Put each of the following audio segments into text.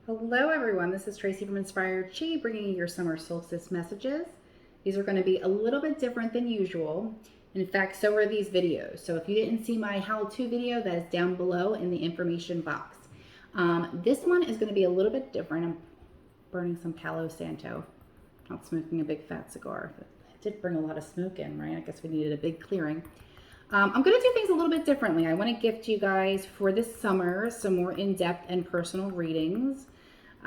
Hello everyone, this is Tracy from Inspired Chi bringing you your summer solstice messages. These are going to be a little bit different than usual. In fact, so are these videos. So if you didn't see my how-to video, that is down below in the information box. This one is going to be a little bit different. I'm burning some Palo Santo, not smoking a big fat cigar. But it did bring a lot of smoke in, right? I guess we needed a big clearing. I'm going to do things a little bit differently. I want to gift you guys for this summer some more in-depth and personal readings.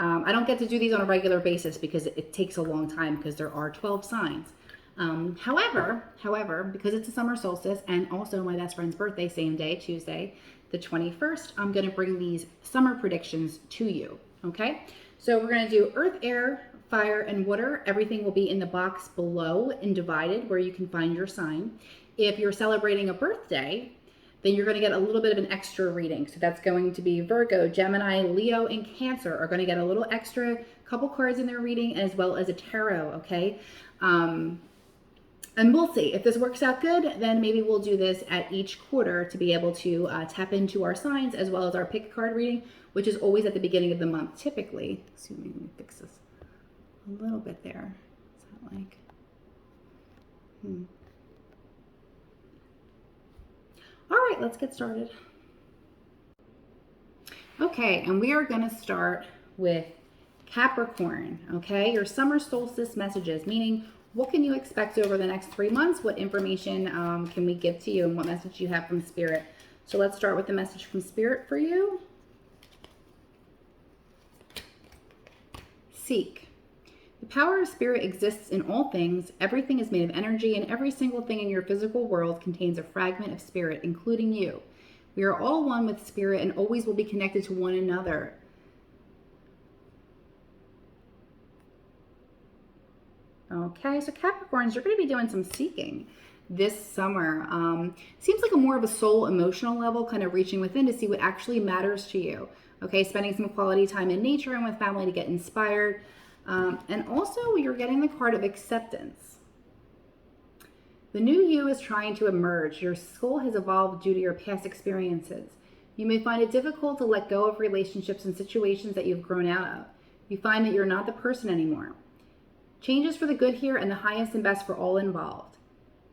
I don't get to do these on a regular basis because it takes a long time because there are 12 signs. However, because it's a summer solstice and also my best friend's birthday, same day, Tuesday, the 21st, I'm going to bring these summer predictions to you. Okay, so we're going to do earth, air, fire, and water. Everything will be in the box below and divided where you can find your sign. If you're celebrating a birthday, then you're going to get a little bit of an extra reading. So that's going to be Virgo, Gemini, Leo, and Cancer are going to get a little extra couple cards in their reading as well as a tarot, okay? And we'll see. If this works out good, then maybe we'll do this at each quarter to be able to tap into our signs as well as our pick card reading, which is always at the beginning of the month, typically. Excuse me, let me fix this a little bit there. Is that like... All right, let's get started. Okay, and we are going to start with Capricorn, okay? Your summer solstice messages, meaning what can you expect over the next 3 months? What information can we give to you and what message you have from Spirit? So let's start with the message from Spirit for you. Seek. The power of Spirit exists in all things. Everything is made of energy, and every single thing in your physical world contains a fragment of Spirit, including you. We are all one with Spirit and always will be connected to one another. Okay, so Capricorns, you're going to be doing some seeking this summer. Seems like a more of a soul emotional level, kind of reaching within to see what actually matters to you. Okay, spending some quality time in nature and with family to get inspired. And also you're getting the card of acceptance. The new you is trying to emerge. Your soul has evolved due to your past experiences. You may find it difficult to let go of relationships and situations that you've grown out of. You find that you're not the person anymore. Changes for the good here and the highest and best for all involved.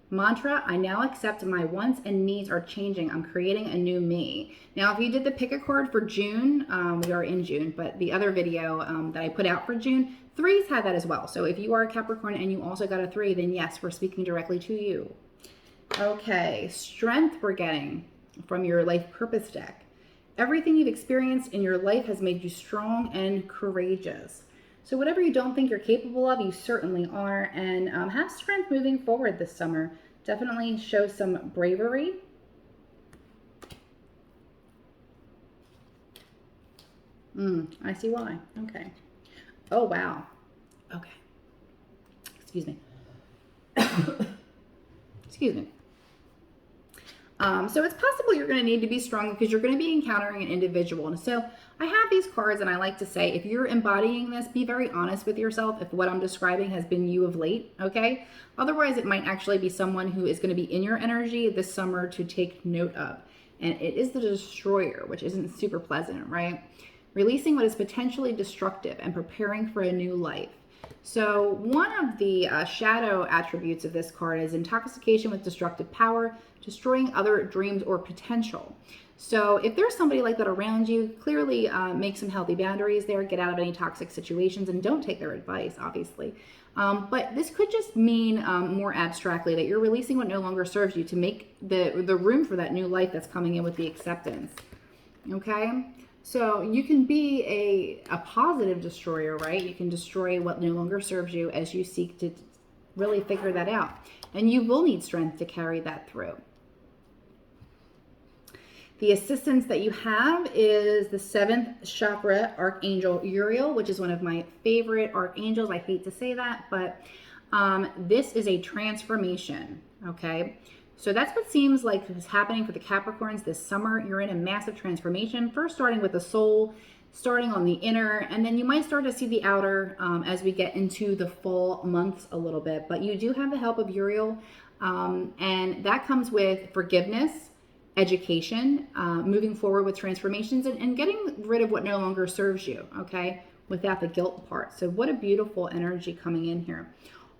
Mantra, I now accept my wants and needs are changing. I'm creating a new me. Now, if you did the pick a card for June, we are in June, but the other video that I put out for June, 3s had that as well. So if you are a Capricorn and you also got a 3, then yes, we're speaking directly to you. Okay, strength we're getting from your life purpose deck. Everything you've experienced in your life has made you strong and courageous. So whatever you don't think you're capable of, you certainly are, and have strength moving forward this summer. Definitely show some bravery. I see why. Okay. Oh, wow. Okay. Excuse me. Excuse me. So it's possible you're going to need to be strong because you're going to be encountering an individual. And so I have these cards and I like to say, if you're embodying this, be very honest with yourself if what I'm describing has been you of late, okay? Otherwise, it might actually be someone who is going to be in your energy this summer to take note of. And it is the destroyer, which isn't super pleasant, right? Releasing what is potentially destructive and preparing for a new life. So one of the shadow attributes of this card is intoxication with destructive power, destroying other dreams or potential. So if there's somebody like that around you, clearly make some healthy boundaries there, get out of any toxic situations, and don't take their advice, obviously. But this could just mean more abstractly that you're releasing what no longer serves you to make the room for that new life that's coming in with the acceptance. Okay? So you can be a positive destroyer, right? You can destroy what no longer serves you as you seek to really figure that out. And you will need strength to carry that through. The assistance that you have is the 7th chakra Archangel Uriel, which is one of my favorite archangels. I hate to say that, but this is a transformation, okay? So that's what seems like is happening for the Capricorns this summer. You're in a massive transformation, first starting with the soul, starting on the inner, and then you might start to see the outer as we get into the fall months a little bit. But you do have the help of Uriel, and that comes with forgiveness education, moving forward with transformations, and getting rid of what no longer serves you, okay, without the guilt part. So what a beautiful energy coming in here.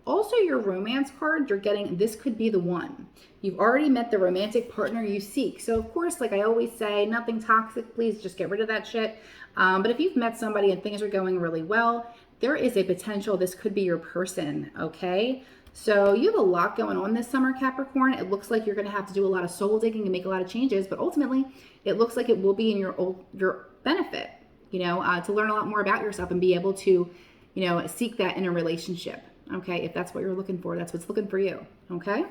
Also, your romance card, you're getting, this could be the one. You've already met the romantic partner you seek. So of course, like I always say, nothing toxic, please just get rid of that shit. But if you've met somebody and things are going really well, there is a potential this could be your person, okay? So you have a lot going on this summer, Capricorn. It looks like you're going to have to do a lot of soul digging and make a lot of changes, but ultimately it looks like it will be in your benefit, you know, to learn a lot more about yourself and be able to, you know, seek that in a relationship. Okay, if that's what you're looking for, that's what's looking for you. Okay.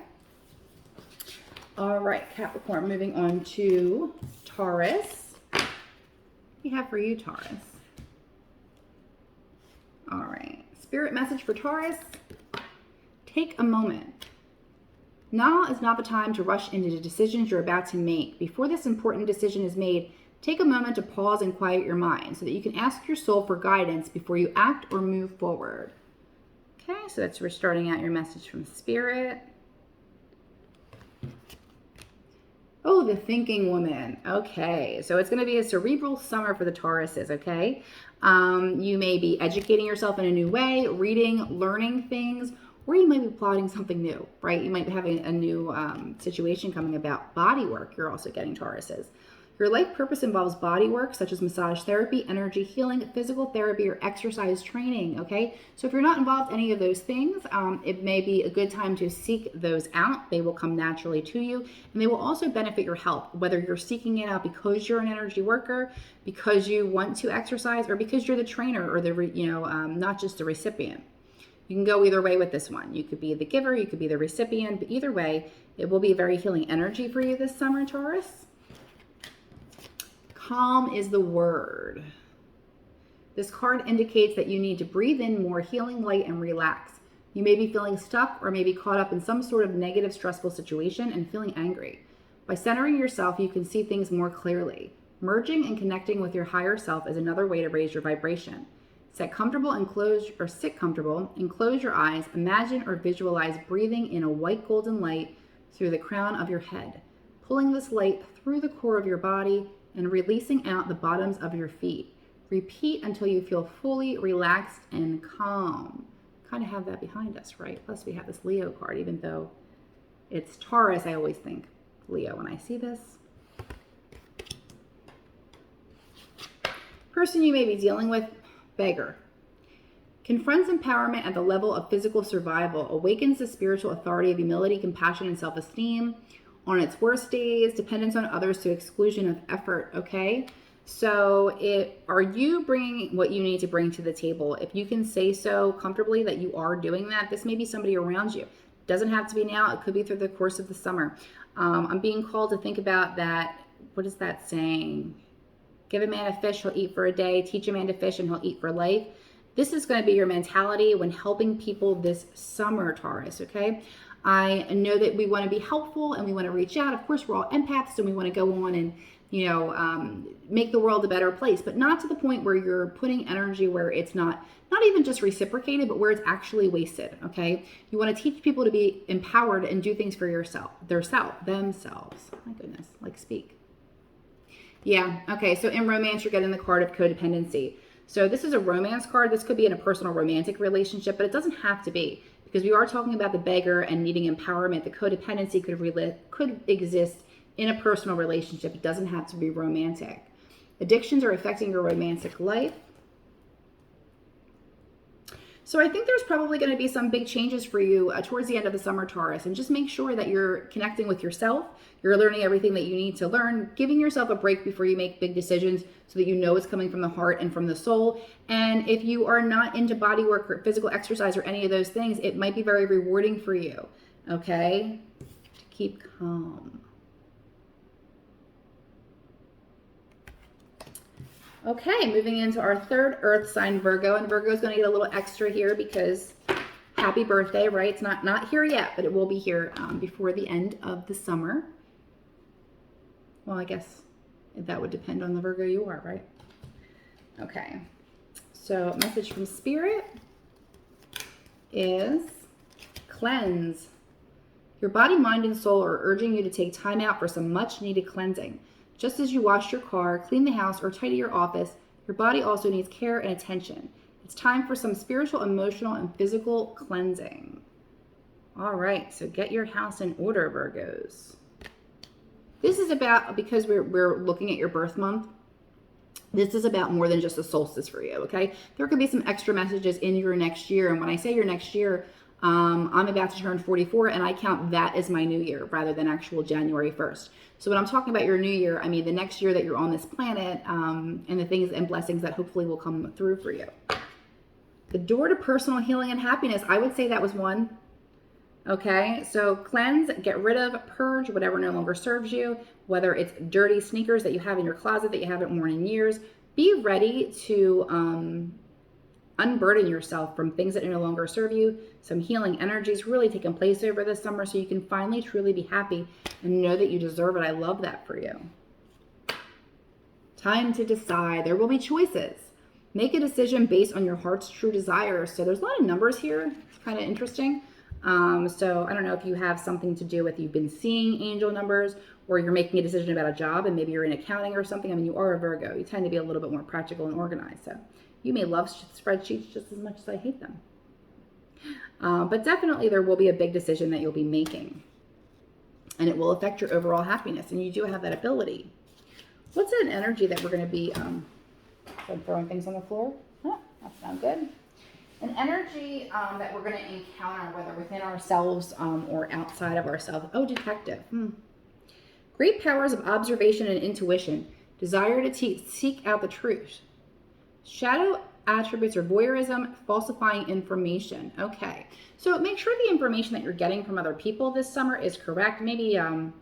All right, Capricorn, moving on to Taurus. What do we have for you, Taurus? All right, spirit message for Taurus. Take a moment. Now is not the time to rush into the decisions you're about to make. Before this important decision is made, take a moment to pause and quiet your mind so that you can ask your soul for guidance before you act or move forward. Okay, so that's, we're starting out your message from Spirit. Oh, the thinking woman. Okay, so it's going to be a cerebral summer for the Tauruses, okay? You may be educating yourself in a new way, reading, learning things, or you might be plotting something new, right? You might be having a new situation coming about. Body work, you're also getting, Tauruses. Your life purpose involves body work, such as massage therapy, energy healing, physical therapy, or exercise training, okay? So if you're not involved in any of those things, it may be a good time to seek those out. They will come naturally to you, and they will also benefit your health, whether you're seeking it out because you're an energy worker, because you want to exercise, or because you're the trainer or the, not just the recipient. You can go either way with this one. You could be the giver, you could be the recipient, but either way, it will be a very healing energy for you this summer, Taurus. Calm is the word. This card indicates that you need to breathe in more healing light and relax. You may be feeling stuck or maybe caught up in some sort of negative, stressful situation and feeling angry. By centering yourself, you can see things more clearly. Merging and connecting with your higher self is another way to raise your vibration. Sit comfortable and close your eyes, imagine or visualize breathing in a white golden light through the crown of your head, pulling this light through the core of your body and releasing out the bottoms of your feet. Repeat until you feel fully relaxed and calm. Kind of have that behind us, right? Plus we have this Leo card, even though it's Taurus, I always think Leo when I see this. Person you may be dealing with, beggar. Confronts empowerment at the level of physical survival, awakens the spiritual authority of humility, compassion, and self-esteem. On its worst days, dependence on others to exclusion of effort, okay? So are you bringing what you need to bring to the table? If you can say so comfortably that you are doing that, this may be somebody around you. Doesn't have to be now. It could be through the course of the summer. I'm being called to think about that. What is that saying? Give a man a fish, he'll eat for a day. Teach a man to fish and he'll eat for life. This is going to be your mentality when helping people this summer, Taurus, okay? I know that we want to be helpful and we want to reach out. Of course, we're all empaths and we want to go on and, make the world a better place, but not to the point where you're putting energy where it's not even just reciprocated, but where it's actually wasted, okay? You want to teach people to be empowered and do things for themselves. My goodness, like speak. Yeah, okay, so in romance, you're getting the card of codependency. So this is a romance card. This could be in a personal romantic relationship, but it doesn't have to be. Because we are talking about the beggar and needing empowerment. The codependency could exist in a personal relationship. It doesn't have to be romantic. Addictions are affecting your romantic life. So I think there's probably going to be some big changes for you towards the end of the summer, Taurus. And just make sure that you're connecting with yourself. You're learning everything that you need to learn, giving yourself a break before you make big decisions so that you know it's coming from the heart and from the soul. And if you are not into body work or physical exercise or any of those things, it might be very rewarding for you, okay? To keep calm. Okay, moving into our third earth sign, Virgo. And Virgo is going to get a little extra here because happy birthday, right? It's not here yet, but it will be here before the end of the summer. Well, I guess that would depend on the Virgo you are, right? Okay, so message from Spirit is cleanse. Your body, mind, and soul are urging you to take time out for some much needed cleansing. Just as you wash your car, clean the house, or tidy your office, your body also needs care and attention. It's time for some spiritual, emotional, and physical cleansing. All right, so get your house in order, Virgos. This is about, because we're looking at your birth month, this is about more than just a solstice for you, okay? There could be some extra messages in your next year. And when I say your next year, I'm about to turn 44, and I count that as my new year rather than actual January 1st. So when I'm talking about your new year, I mean the next year that you're on this planet, and the things and blessings that hopefully will come through for you. The door to personal healing and happiness, I would say that was one. Okay, so cleanse, get rid of, purge whatever no longer serves you, whether it's dirty sneakers that you have in your closet that you haven't worn in years. Be ready to unburden yourself from things that no longer serve you. Some healing energies really taking place over this summer so you can finally truly be happy and know that you deserve it. I love that for you. Time to decide. There will be choices. Make a decision based on your heart's true desires. So there's a lot of numbers here. It's kind of interesting. So I don't know if you have something to do with you've been seeing angel numbers, or you're making a decision about a job and maybe you're in accounting or something. I mean, you are a Virgo. You tend to be a little bit more practical and organized. So you may love spreadsheets just as much as I hate them. But definitely there will be a big decision that you'll be making, and it will affect your overall happiness. And you do have that ability. What's an energy that we're going to be, I'm throwing things on the floor? Oh, that's not good. An energy that we're going to encounter, whether within ourselves or outside of ourselves. Oh, detective. Great powers of observation and intuition. Desire to seek out the truth. Shadow attributes are voyeurism, falsifying information. Okay. So make sure the information that you're getting from other people this summer is correct. Maybe, I'm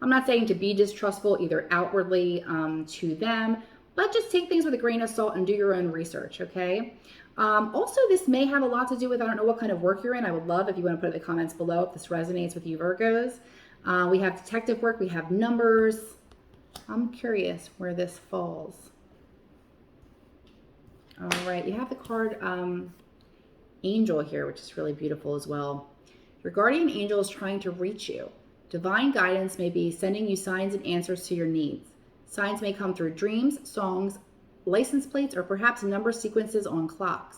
not saying to be distrustful either outwardly to them, but just take things with a grain of salt and do your own research, okay? Also, this may have a lot to do with, I don't know what kind of work you're in. I would love if you want to put it in the comments below if this resonates with you, Virgos. We have detective work. We have numbers. I'm curious where this falls. All right. You have the card Angel here, which is really beautiful as well. Your guardian angel is trying to reach you. Divine guidance may be sending you signs and answers to your needs. Signs may come through dreams, songs, license plates, or perhaps number sequences on clocks.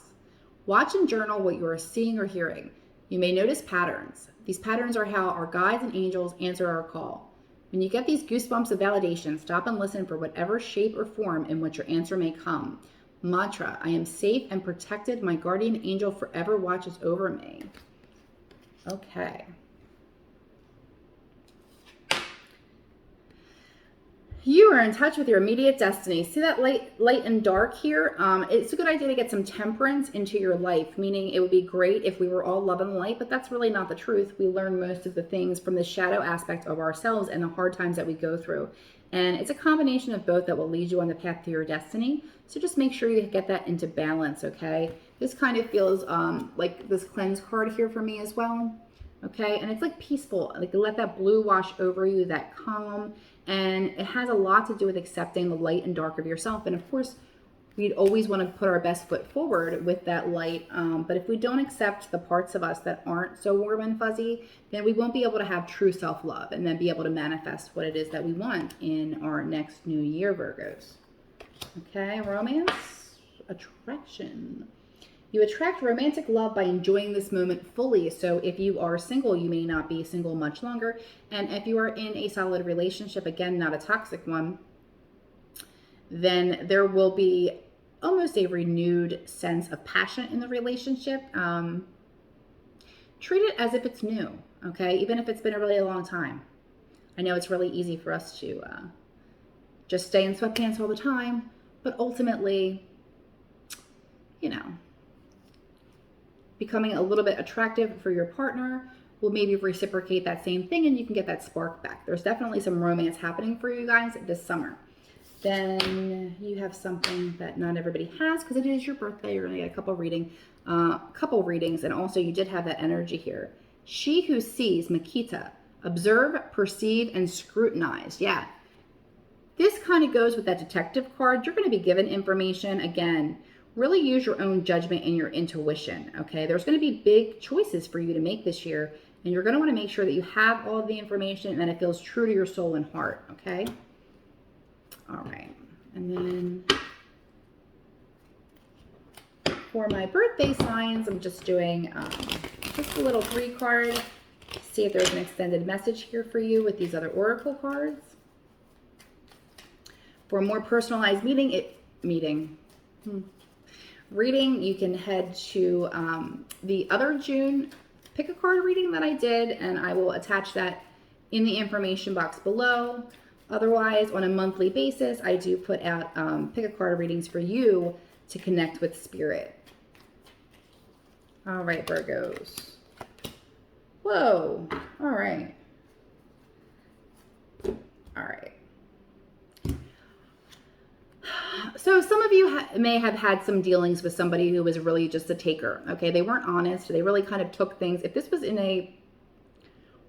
Watch and journal what you are seeing or hearing. You may notice patterns. These patterns are how our guides and angels answer our call. When you get these goosebumps of validation, stop and listen for whatever shape or form in which your answer may come. Mantra: I am safe and protected. My guardian angel forever watches over me. Okay. You are in touch with your immediate destiny. See that light and dark here? It's a good idea to get some temperance into your life, meaning it would be great if we were all love and light, but that's really not the truth. We learn most of the things from the shadow aspect of ourselves and the hard times that we go through. And it's a combination of both that will lead you on the path to your destiny. So just make sure you get that into balance, okay? This kind of feels like this cleanse card here for me as well. Okay, and it's like peaceful, like let that blue wash over you, that calm, and it has a lot to do with accepting the light and dark of yourself. And of course, we'd always want to put our best foot forward with that light, but if we don't accept the parts of us that aren't so warm and fuzzy, then we won't be able to have true self-love and then be able to manifest what it is that we want in our next new year, Virgos. Okay, romance, attraction. You attract romantic love by enjoying this moment fully. So if you are single, you may not be single much longer. And if you are in a solid relationship, again, not a toxic one, then there will be almost a renewed sense of passion in the relationship. Treat it as if it's new, okay? Even if it's been a really long time. I know it's really easy for us to just stay in sweatpants all the time, but ultimately, you know, becoming a little bit attractive for your partner will maybe reciprocate that same thing, and you can get that spark back. There's definitely some romance happening for you guys this summer. Then you have something that not everybody has because it is your birthday. You're gonna get a couple readings, and also you did have that energy here. She who sees, Makita, observe, perceive, and scrutinize. Yeah, this kind of goes with that detective card. You're going to be given information. Again, really use your own judgment and your intuition, okay? There's going to be big choices for you to make this year, And you're going to want to make sure that you have all of the information and that it feels true to your soul and heart, okay? All right. And then for my birthday signs, I'm just doing just a little 3-card. See if there's an extended message here for you with these other oracle cards. For a more personalized reading, you can head to the other June pick a card reading that I did, and I will attach that in the information box below. Otherwise, on a monthly basis, I do put out pick a card readings for you to connect with spirit. All right, Virgos. Whoa. All right. All right. So some of you may have had some dealings with somebody who was really just a taker, okay? They weren't honest. They really kind of took things. If this was in a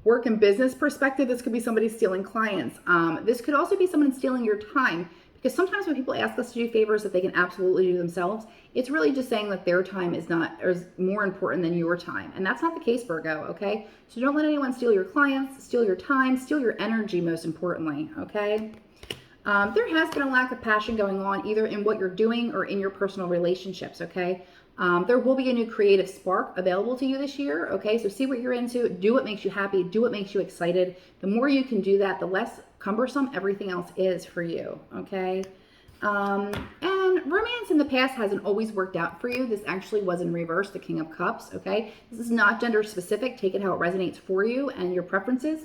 work and business perspective, this could be somebody stealing clients. This could also be someone stealing your time, because sometimes when people ask us to do favors that they can absolutely do themselves, it's really just saying that their time is not, or is more important than your time. And that's not the case, Virgo, okay? So don't let anyone steal your clients, steal your time, steal your energy, most importantly, okay? There has been a lack of passion going on either in what you're doing or in your personal relationships, okay? There will be a new creative spark available to you this year, okay? So see what you're into, do what makes you happy, do what makes you excited. The more you can do that, the less cumbersome everything else is for you, okay? And romance in the past hasn't always worked out for you. This actually was in reverse, the King of Cups, okay? This is not gender specific. Take it how it resonates for you and your preferences.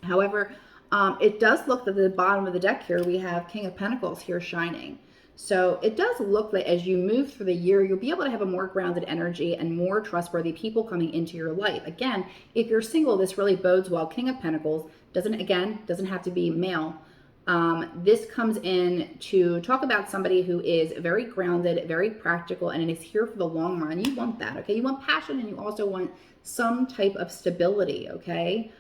However, it does look that at the bottom of the deck here, we have King of Pentacles here shining. So it does look like as you move through the year, you'll be able to have a more grounded energy and more trustworthy people coming into your life. Again, if you're single, this really bodes well. King of Pentacles doesn't have to be male. This comes in to talk about somebody who is very grounded, very practical, and is here for the long run. You want that, okay? You want passion, and you also want some type of stability, okay?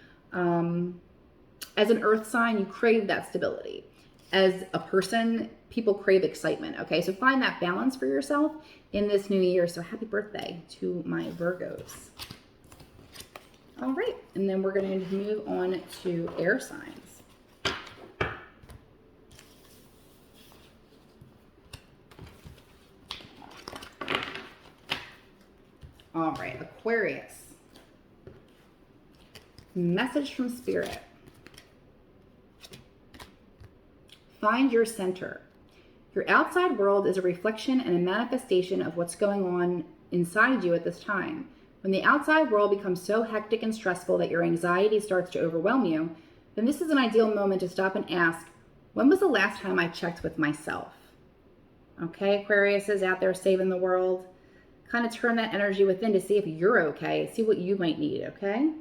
As an earth sign, you crave that stability. As a person, people crave excitement, okay? So find that balance for yourself in this new year. So happy birthday to my Virgos. All right, and then we're going to move on to air signs. All right, Aquarius. Message from Spirit. Find your center. Your outside world is a reflection and a manifestation of what's going on inside you at this time. When the outside world becomes so hectic and stressful that your anxiety starts to overwhelm you, then this is an ideal moment to stop and ask, when was the last time I checked with myself? Okay, Aquarius is out there saving the world. Kind of turn that energy within to see if you're okay, see what you might need, okay?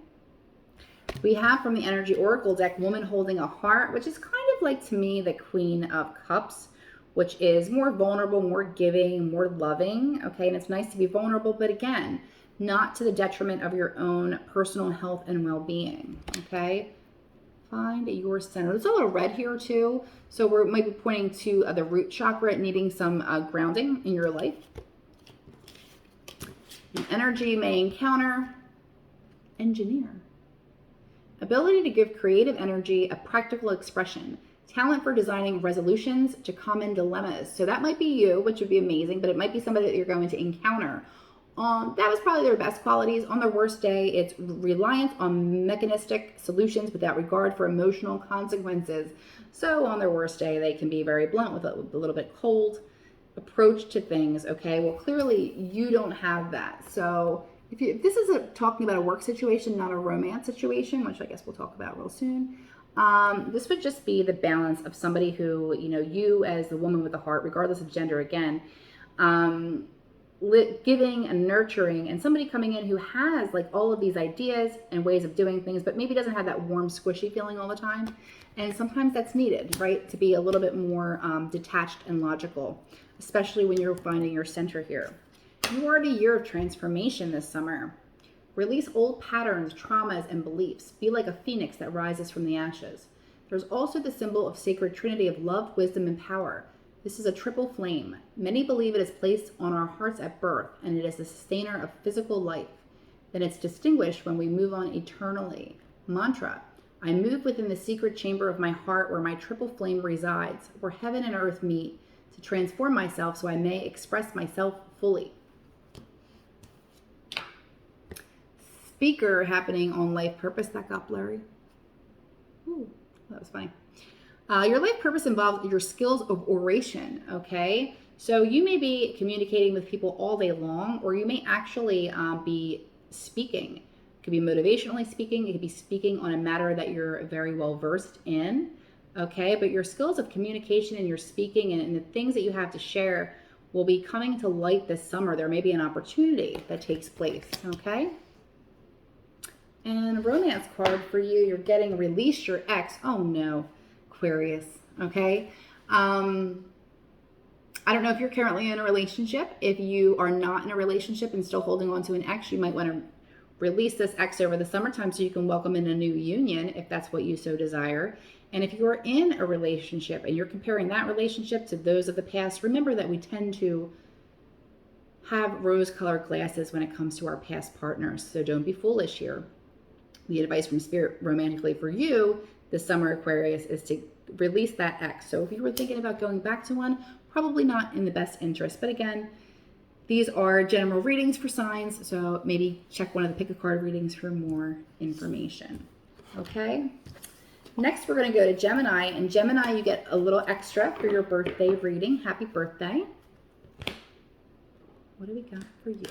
We have from the Energy Oracle deck, Woman Holding a Heart, which is kind of like, to me, the Queen of Cups, which is more vulnerable, more giving, more loving, okay? And it's nice to be vulnerable, but again, not to the detriment of your own personal health and well-being, okay? Find your center. There's a little red here too, so we might be pointing to the root chakra needing some grounding in your life. An energy you may encounter. Engineer. Ability to give creative energy a practical expression. Talent for designing resolutions to common dilemmas. So that might be you, which would be amazing, but it might be somebody that you're going to encounter. That was probably their best qualities. On their worst day, it's reliance on mechanistic solutions without regard for emotional consequences. So on their worst day, they can be very blunt with a little bit cold approach to things, okay? Well, clearly you don't have that. So if this is talking about a work situation, not a romance situation, which I guess we'll talk about real soon, this would just be the balance of somebody who, you as the woman with the heart, regardless of gender, again, giving and nurturing, and somebody coming in who has like all of these ideas and ways of doing things, but maybe doesn't have that warm, squishy feeling all the time. And sometimes that's needed, right? To be a little bit more detached and logical, especially when you're finding your center here. You are in a year of transformation this summer. Release old patterns, traumas, and beliefs. Be like a phoenix that rises from the ashes. There's also the symbol of sacred trinity of love, wisdom, and power. This is a triple flame. Many believe it is placed on our hearts at birth, and it is the sustainer of physical life. then it's distinguished when we move on eternally. Mantra: I move within the secret chamber of my heart where my triple flame resides, where heaven and earth meet, to transform myself so I may express myself fully. Speaker happening on life purpose. That got blurry. Ooh, that was funny. Your life purpose involves your skills of oration, okay? So you may be communicating with people all day long, or you may actually be speaking. It could be motivationally speaking. It could be speaking on a matter that you're very well versed in, okay? But your skills of communication and your speaking and the things that you have to share will be coming to light this summer. There may be an opportunity that takes place, okay? And a romance card for you, you're getting release your ex. Oh no, Aquarius, okay? I don't know if you're currently in a relationship. If you are not in a relationship and still holding on to an ex, you might want to release this ex over the summertime so you can welcome in a new union if that's what you so desire. And if you're in a relationship and you're comparing that relationship to those of the past, remember that we tend to have rose-colored glasses when it comes to our past partners. So don't be foolish here. The advice from Spirit romantically for you this summer, Aquarius, is to release that ex. So if you were thinking about going back to one, probably not in the best interest. But again, these are general readings for signs, so maybe check one of the pick a card readings for more information. Okay? Next, we're going to go to Gemini. And Gemini, you get a little extra for your birthday reading. Happy birthday. What do we got for you?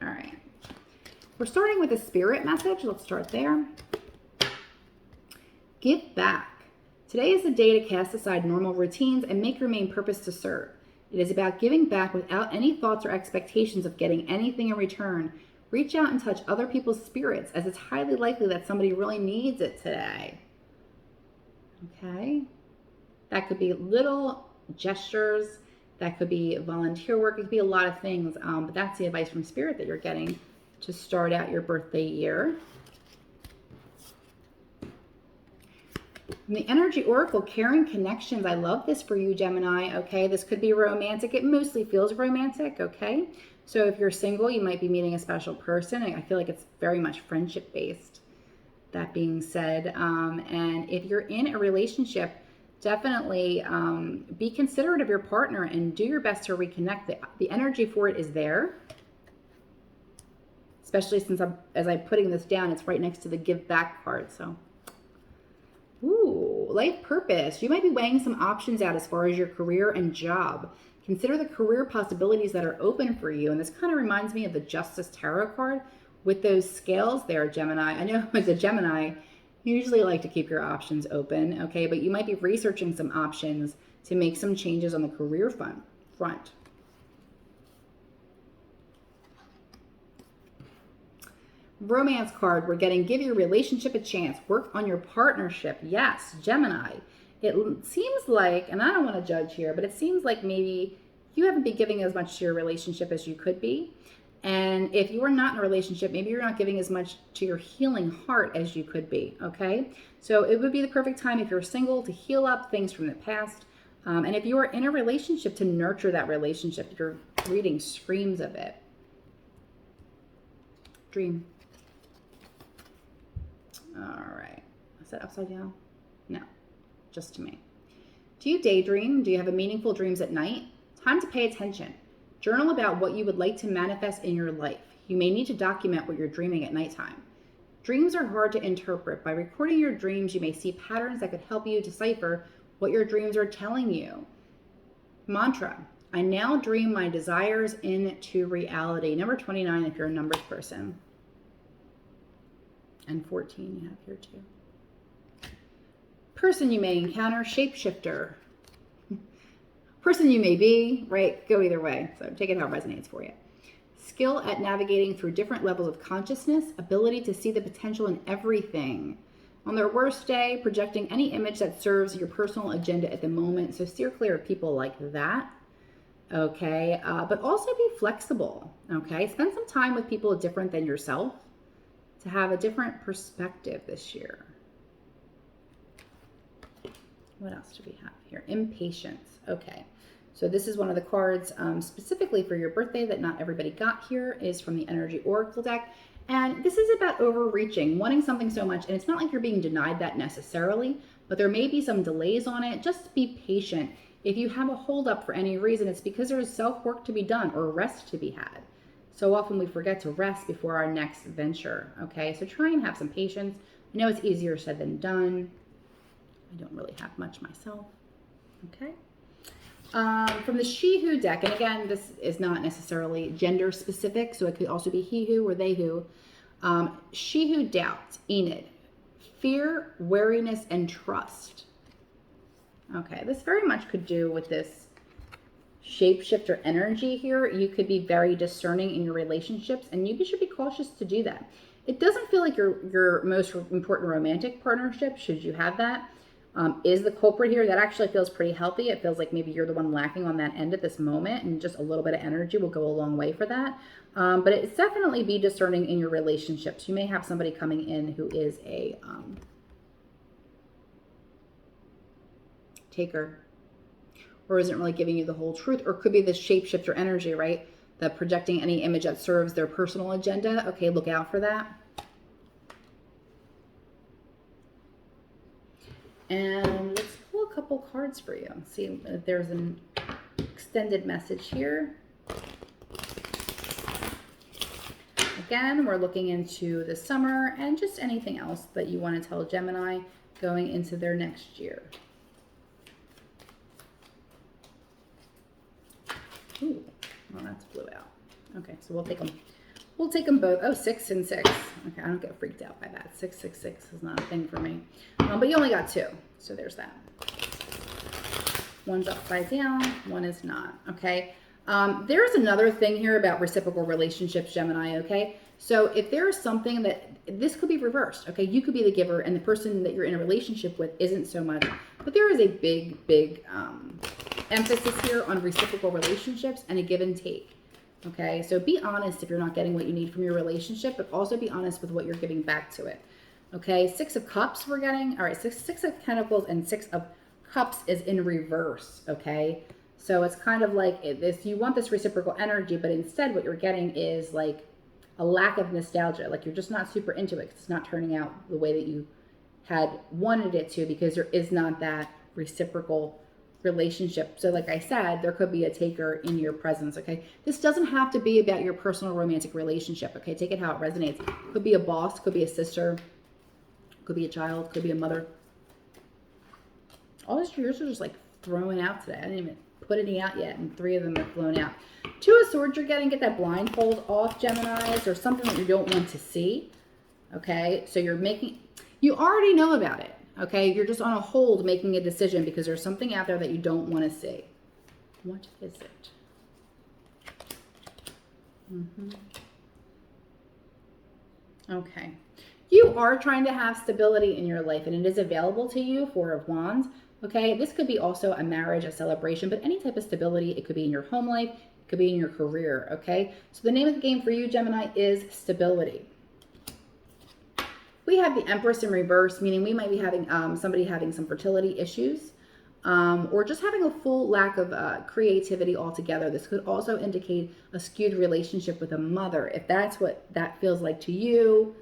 All right. We're starting with a spirit message. Let's start there. Give back. Today is the day to cast aside normal routines and make your main purpose to serve. It is about giving back without any thoughts or expectations of getting anything in return. Reach out and touch other people's spirits, as it's highly likely that somebody really needs it today. Okay? That could be little gestures. That could be volunteer work. It could be a lot of things. But that's the advice from Spirit that you're getting to start out your birthday year. From the Energy Oracle, Caring Connections. I love this for you, Gemini, okay? This could be romantic. It mostly feels romantic, okay? So if you're single, you might be meeting a special person. I feel like it's very much friendship-based, that being said. And if you're in a relationship, definitely be considerate of your partner and do your best to reconnect. The energy for it is there. Especially since as I'm putting this down, it's right next to the give back card. So, ooh, life purpose. You might be weighing some options out as far as your career and job. Consider the career possibilities that are open for you. And this kind of reminds me of the Justice Tarot card with those scales there, Gemini. I know as a Gemini, you usually like to keep your options open, okay? But you might be researching some options to make some changes on the career front. Romance card, we're getting give your relationship a chance. Work on your partnership. Yes, Gemini. It seems like, and I don't want to judge here, but it seems like maybe you haven't been giving as much to your relationship as you could be. And if you are not in a relationship, maybe you're not giving as much to your healing heart as you could be, okay? So it would be the perfect time if you're single to heal up things from the past. And if you are in a relationship, to nurture that relationship. Your reading screams of it. Dream. All right. Is that upside down? No, just to me. Do you daydream? Do you have meaningful dreams at night? Time to pay attention. Journal about what you would like to manifest in your life. You may need to document what you're dreaming at nighttime. Dreams are hard to interpret. By recording your dreams, you may see patterns that could help you decipher what your dreams are telling you. Mantra: I now dream my desires into reality. Number 29 if you're a numbers person. And 14 you have here too. Person you may encounter, shapeshifter. Person you may be, right? Go either way. So take it how it resonates for you. Skill at navigating through different levels of consciousness, ability to see the potential in everything. On their worst day, projecting any image that serves your personal agenda at the moment. So steer clear of people like that. Okay. But also be flexible. Okay. Spend some time with people different than yourself to have a different perspective this year. What else do we have here? Impatience. Okay. So this is one of the cards specifically for your birthday that not everybody got here, is from the Energy Oracle deck. And this is about overreaching, wanting something so much. And it's not like you're being denied that necessarily, but there may be some delays on it. Just be patient. If you have a holdup for any reason, it's because there's self-work to be done or rest to be had. So often we forget to rest before our next venture, okay? So try and have some patience. I know it's easier said than done. I don't really have much myself, okay? From the She Who deck, and again, this is not necessarily gender specific, so it could also be he who or they who. She Who doubts, Enid, fear, wariness, and trust. Okay, this very much could do with this shapeshifter energy here. You could be very discerning in your relationships, and you should be cautious to do that. It doesn't feel like your most important romantic partnership, should you have that, is the culprit here. That actually feels pretty healthy. It feels like maybe you're the one lacking on that end at this moment, and just a little bit of energy will go a long way for that. But it's definitely be discerning in your relationships. You may have somebody coming in who is a taker, or isn't really giving you the whole truth, or could be this shapeshifter energy, right? The projecting any image that serves their personal agenda. Okay, look out for that. And let's pull a couple cards for you. See if there's an extended message here. Again, we're looking into the summer and just anything else that you want to tell Gemini going into their next year. Ooh, well, that's blue out. Okay, so we'll take them. We'll take them both. Oh, 6 and 6. Okay, I don't get freaked out by that. 666 is not a thing for me. But you only got 2, so there's that. One's upside down, one is not. Okay. There's another thing here about reciprocal relationships, Gemini. Okay. So if there is something that this could be reversed. Okay, you could be the giver, and the person that you're in a relationship with isn't so much. But there is a big emphasis here on reciprocal relationships and a give and take. Okay, so be honest if you're not getting what you need from your relationship, but also be honest with what you're giving back to it. Okay, 6 of Cups we're getting. All right, six of Pentacles and 6 of Cups is in reverse. Okay, so it's kind of like this. You want this reciprocal energy, but instead what you're getting is like a lack of nostalgia. Like you're just not super into it because it's not turning out the way that you had wanted it to, because there is not that reciprocal relationship. So like I said, there could be a taker in your presence. Okay, this doesn't have to be about your personal romantic relationship. Okay, take it how it resonates. Could be a boss, could be a sister, could be a child, could be a mother. All these yours are just like throwing out today. I didn't even put any out yet, and 3 of them are flown out. 2 of Swords you're getting. Get that blindfold off, Geminis, or something that you don't want to see. Okay, so you already know about it. Okay, you're just on a hold making a decision because there's something out there that you don't want to see. What is it? Okay. You are trying to have stability in your life, and it is available to you. 4 of Wands. Okay, this could be also a marriage, a celebration, but any type of stability. It could be in your home life. It could be in your career. Okay, so the name of the game for you, Gemini, is stability. We have the Empress in reverse, meaning we might be having somebody having some fertility issues, or just having a full lack of creativity altogether. This could also indicate a skewed relationship with a mother, if that's what that feels like to you.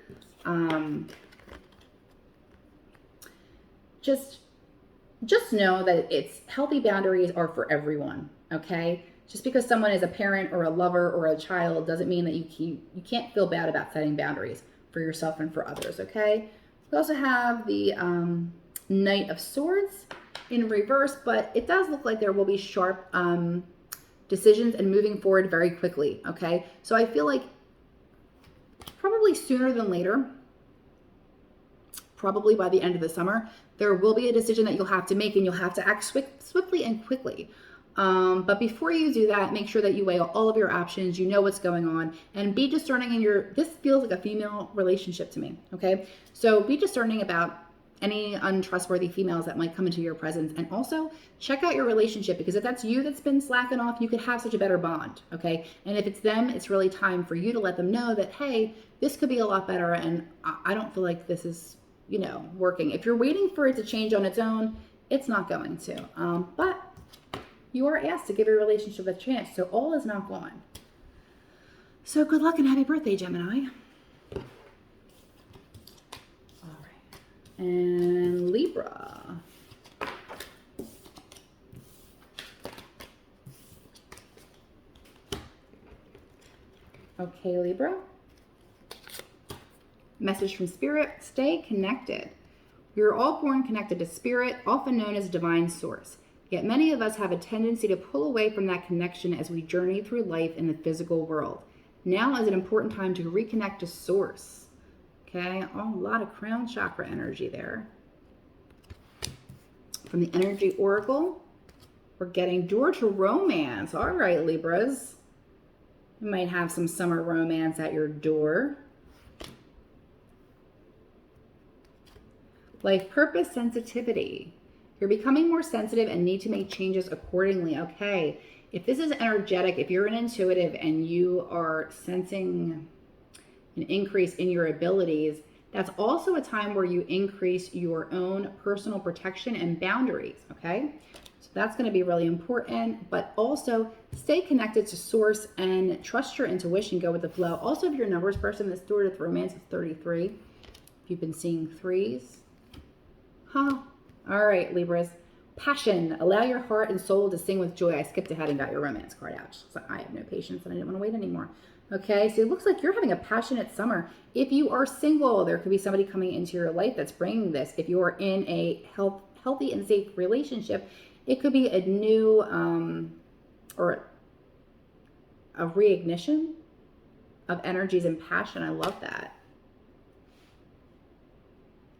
Just know that it's healthy boundaries are for everyone. Okay, just because someone is a parent or a lover or a child doesn't mean that you can't feel bad about setting boundaries for yourself and for others. Okay, we also have the Knight of Swords in reverse, but it does look like there will be sharp decisions and moving forward very quickly. Okay, so I feel like probably sooner than later, probably by the end of the summer, there will be a decision that you'll have to make, and you'll have to act swiftly and quickly. But before you do that, make sure that you weigh all of your options, you know what's going on, and be discerning in this feels like a female relationship to me, okay? So be discerning about any untrustworthy females that might come into your presence, and also check out your relationship, because if that's you that's been slacking off, you could have such a better bond, okay? And if it's them, it's really time for you to let them know that, hey, this could be a lot better, and I don't feel like this is, working. If you're waiting for it to change on its own, it's not going to. But you are asked to give your relationship a chance, so all is not gone. So good luck and happy birthday, Gemini. And Libra. Okay, Libra. Message from Spirit, stay connected. We are all born connected to Spirit, often known as divine source. Yet many of us have a tendency to pull away from that connection as we journey through life in the physical world. Now is an important time to reconnect to source. Okay, a lot of crown chakra energy there. From the Energy Oracle, we're getting door to romance. All right, Libras. You might have some summer romance at your door. Life purpose, sensitivity. You're becoming more sensitive and need to make changes accordingly. Okay, if this is energetic, if you're an intuitive and you are sensing an increase in your abilities, that's also a time where you increase your own personal protection and boundaries, okay? So that's going to be really important, but also stay connected to source and trust your intuition, go with the flow. Also, if you're a numbers person, this door to romance is 33. If you've been seeing threes. Huh. All right, Libras. Passion. Allow your heart and soul to sing with joy. I skipped ahead and got your romance card out. So I have no patience and I didn't want to wait anymore. Okay, so it looks like you're having a passionate summer. If you are single, there could be somebody coming into your life that's bringing this. If you are in a healthy and safe relationship, it could be a new or a reignition of energies and passion. I love that.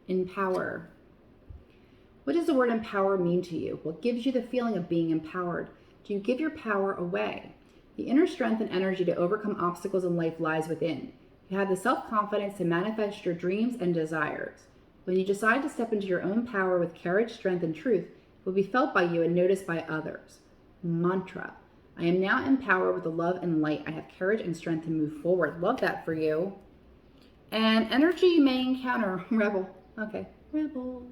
Empower. What does the word empower mean to you? What gives you the feeling of being empowered? Do you give your power away? The inner strength and energy to overcome obstacles in life lies within. You have the self-confidence to manifest your dreams and desires. When you decide to step into your own power with courage, strength, and truth, it will be felt by you and noticed by others. Mantra. I am now empowered with the love and light. I have courage and strength to move forward. Love that for you. And energy you may encounter. Rebel. Okay. Rebel.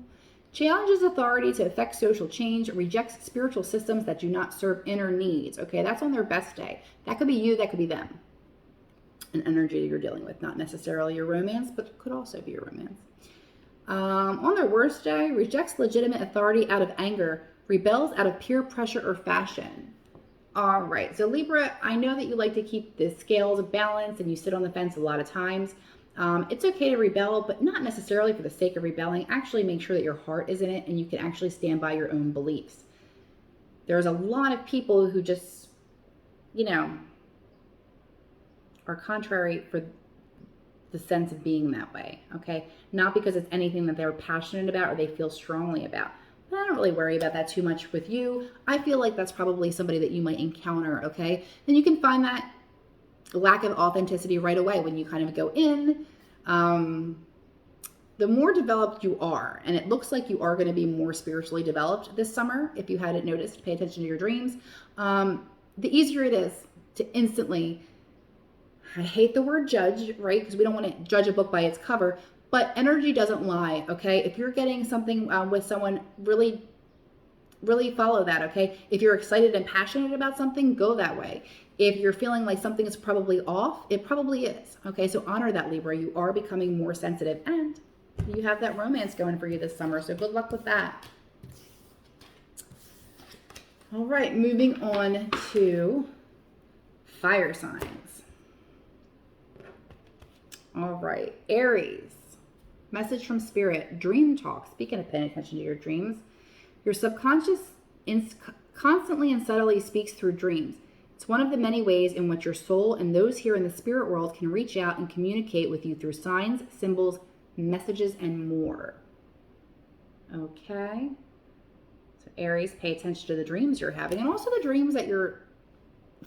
Challenges authority to effect social change, rejects spiritual systems that do not serve inner needs. Okay, that's on their best day. That could be you, that could be them. An energy you're dealing with, not necessarily your romance, but could also be your romance. On their worst day, rejects legitimate authority out of anger, rebels out of peer pressure or fashion. All right, so Libra, I know that you like to keep the scales balanced and you sit on the fence a lot of times. It's okay to rebel, but not necessarily for the sake of rebelling. Actually make sure that your heart is in it and you can actually stand by your own beliefs. There's a lot of people who just, are contrary for the sense of being that way, okay? Not because it's anything that they're passionate about or they feel strongly about. But I don't really worry about that too much with you. I feel like that's probably somebody that you might encounter, okay? Then you can find that lack of authenticity right away when you kind of go in. The more developed you are, and it looks like you are going to be more spiritually developed this summer, if you hadn't noticed, pay attention to your dreams, the easier it is to instantly, I hate the word judge, right? Because we don't want to judge a book by its cover, but energy doesn't lie, okay? If you're getting something with someone, really follow that, okay? If you're excited and passionate about something, go that way. If you're feeling like something is probably off, it probably is, okay? So honor that, Libra. You are becoming more sensitive, and you have that romance going for you this summer, so good luck with that. All right, moving on to fire signs. All right, Aries. Message from Spirit, dream talk. Speaking of paying attention to your dreams, your subconscious constantly and subtly speaks through dreams. It's one of the many ways in which your soul and those here in the spirit world can reach out and communicate with you through signs, symbols, messages, and more. Okay. So Aries, pay attention to the dreams you're having and also the dreams that you're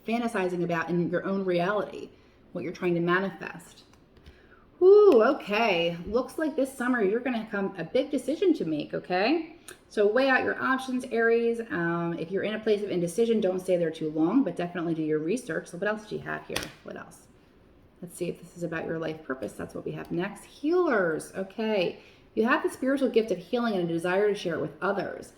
fantasizing about in your own reality, what you're trying to manifest. Ooh, okay. Looks like this summer you're going to have a big decision to make, okay? So weigh out your options, Aries. If you're in a place of indecision, don't stay there too long, but definitely do your research. So what else do you have here? What else? Let's see if this is about your life purpose. That's what we have next. Healers, okay. You have the spiritual gift of healing and a desire to share it with others.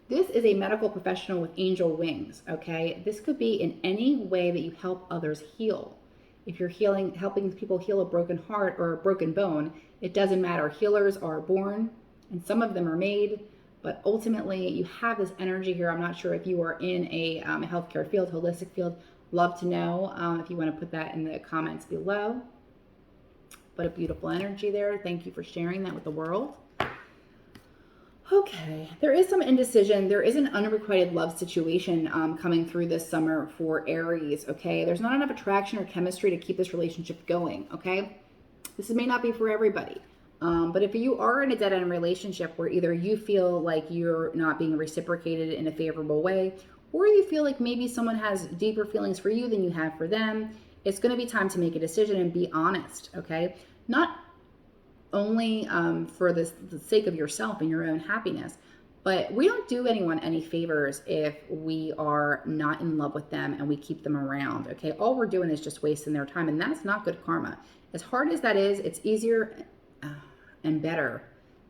This is a medical professional with angel wings, okay? This could be in any way that you help others heal. If you're helping people heal a broken heart or a broken bone, it doesn't matter. Healers are born and some of them are made, but ultimately you have this energy here. I'm not sure if you are in a healthcare field, holistic field. Love to know if you want to put that in the comments below. But a beautiful energy there. Thank you for sharing that with the world. Okay, there is some indecision. There is an unrequited love situation coming through this summer for Aries, okay? There's not enough attraction or chemistry to keep this relationship going, okay? This may not be for everybody. But if you are in a dead-end relationship where either you feel like you're not being reciprocated in a favorable way, or you feel like maybe someone has deeper feelings for you than you have for them, it's going to be time to make a decision and be honest, okay? Not only for the sake of yourself and your own happiness, but we don't do anyone any favors if we are not in love with them and we keep them around, okay? All we're doing is just wasting their time, and that's not good karma. As hard as that is, it's easier and better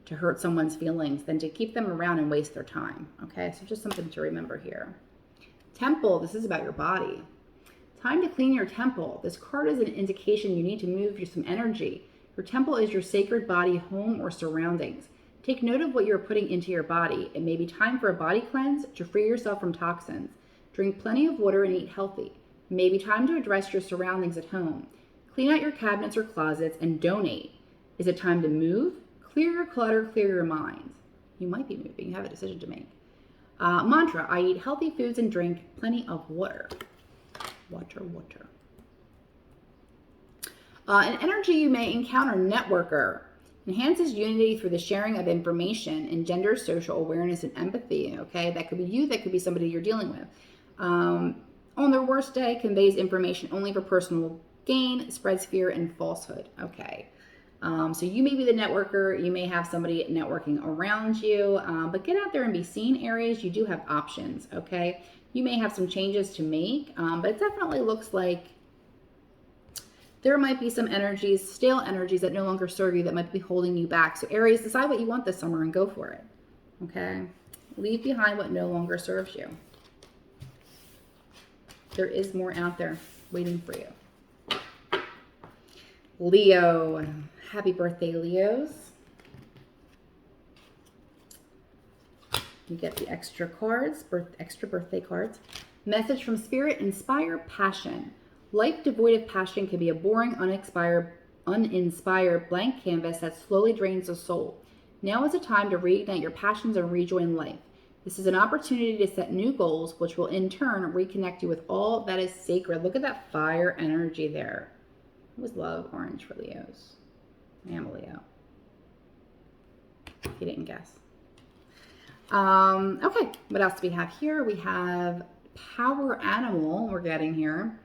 to hurt someone's feelings than to keep them around and waste their time, okay? So just something to remember here. Temple, this is about your body. Time to clean your temple. This card is an indication you need to move some energy. Your temple is your sacred body, home, or surroundings. Take note of what you're putting into your body. It may be time for a body cleanse to free yourself from toxins. Drink plenty of water and eat healthy. It may be time to address your surroundings at home. Clean out your cabinets or closets and donate. Is it time to move? Clear your clutter, clear your mind. You might be moving. You have a decision to make. Mantra, I eat healthy foods and drink plenty of water. Water. An energy you may encounter, networker. Enhances unity through the sharing of information, engenders social awareness and empathy, okay? That could be you, that could be somebody you're dealing with. On their worst day, conveys information only for personal gain, spreads fear and falsehood, okay? So you may be the networker, you may have somebody networking around you, but get out there and be seen, Aries. You do have options, okay? You may have some changes to make, but it definitely looks like there might be some energies, stale energies that no longer serve you that might be holding you back. So Aries, decide what you want this summer and go for it, okay? Leave behind what no longer serves you. There is more out there waiting for you. Leo, happy birthday, Leos. You get the extra cards, extra birthday cards. Message from Spirit, inspire passion. Life devoid of passion can be a boring, uninspired blank canvas that slowly drains the soul. Now is a time to reignite your passions and rejoin life. This is an opportunity to set new goals, which will in turn reconnect you with all that is sacred. Look at that fire energy there. I always love orange for Leos. I am a Leo. If you didn't guess. Okay, what else do we have here? We have power animal we're getting here.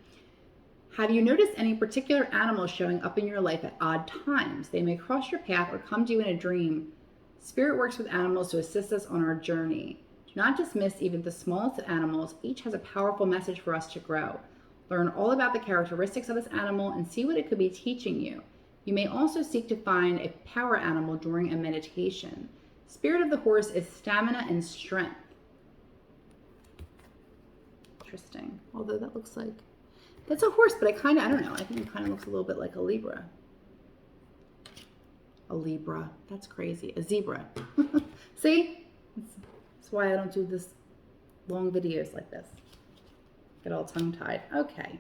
Have you noticed any particular animals showing up in your life at odd times? They may cross your path or come to you in a dream. Spirit works with animals to assist us on our journey. Do not dismiss even the smallest of animals. Each has a powerful message for us to grow. Learn all about the characteristics of this animal and see what it could be teaching you. You may also seek to find a power animal during a meditation. Spirit of the horse is stamina and strength. Interesting. Although that looks like, that's a horse, but I don't know. I think it kind of looks a little bit like a Libra. A Libra. That's crazy. A zebra. See? That's why I don't do this long videos like this. Get all tongue-tied. Okay.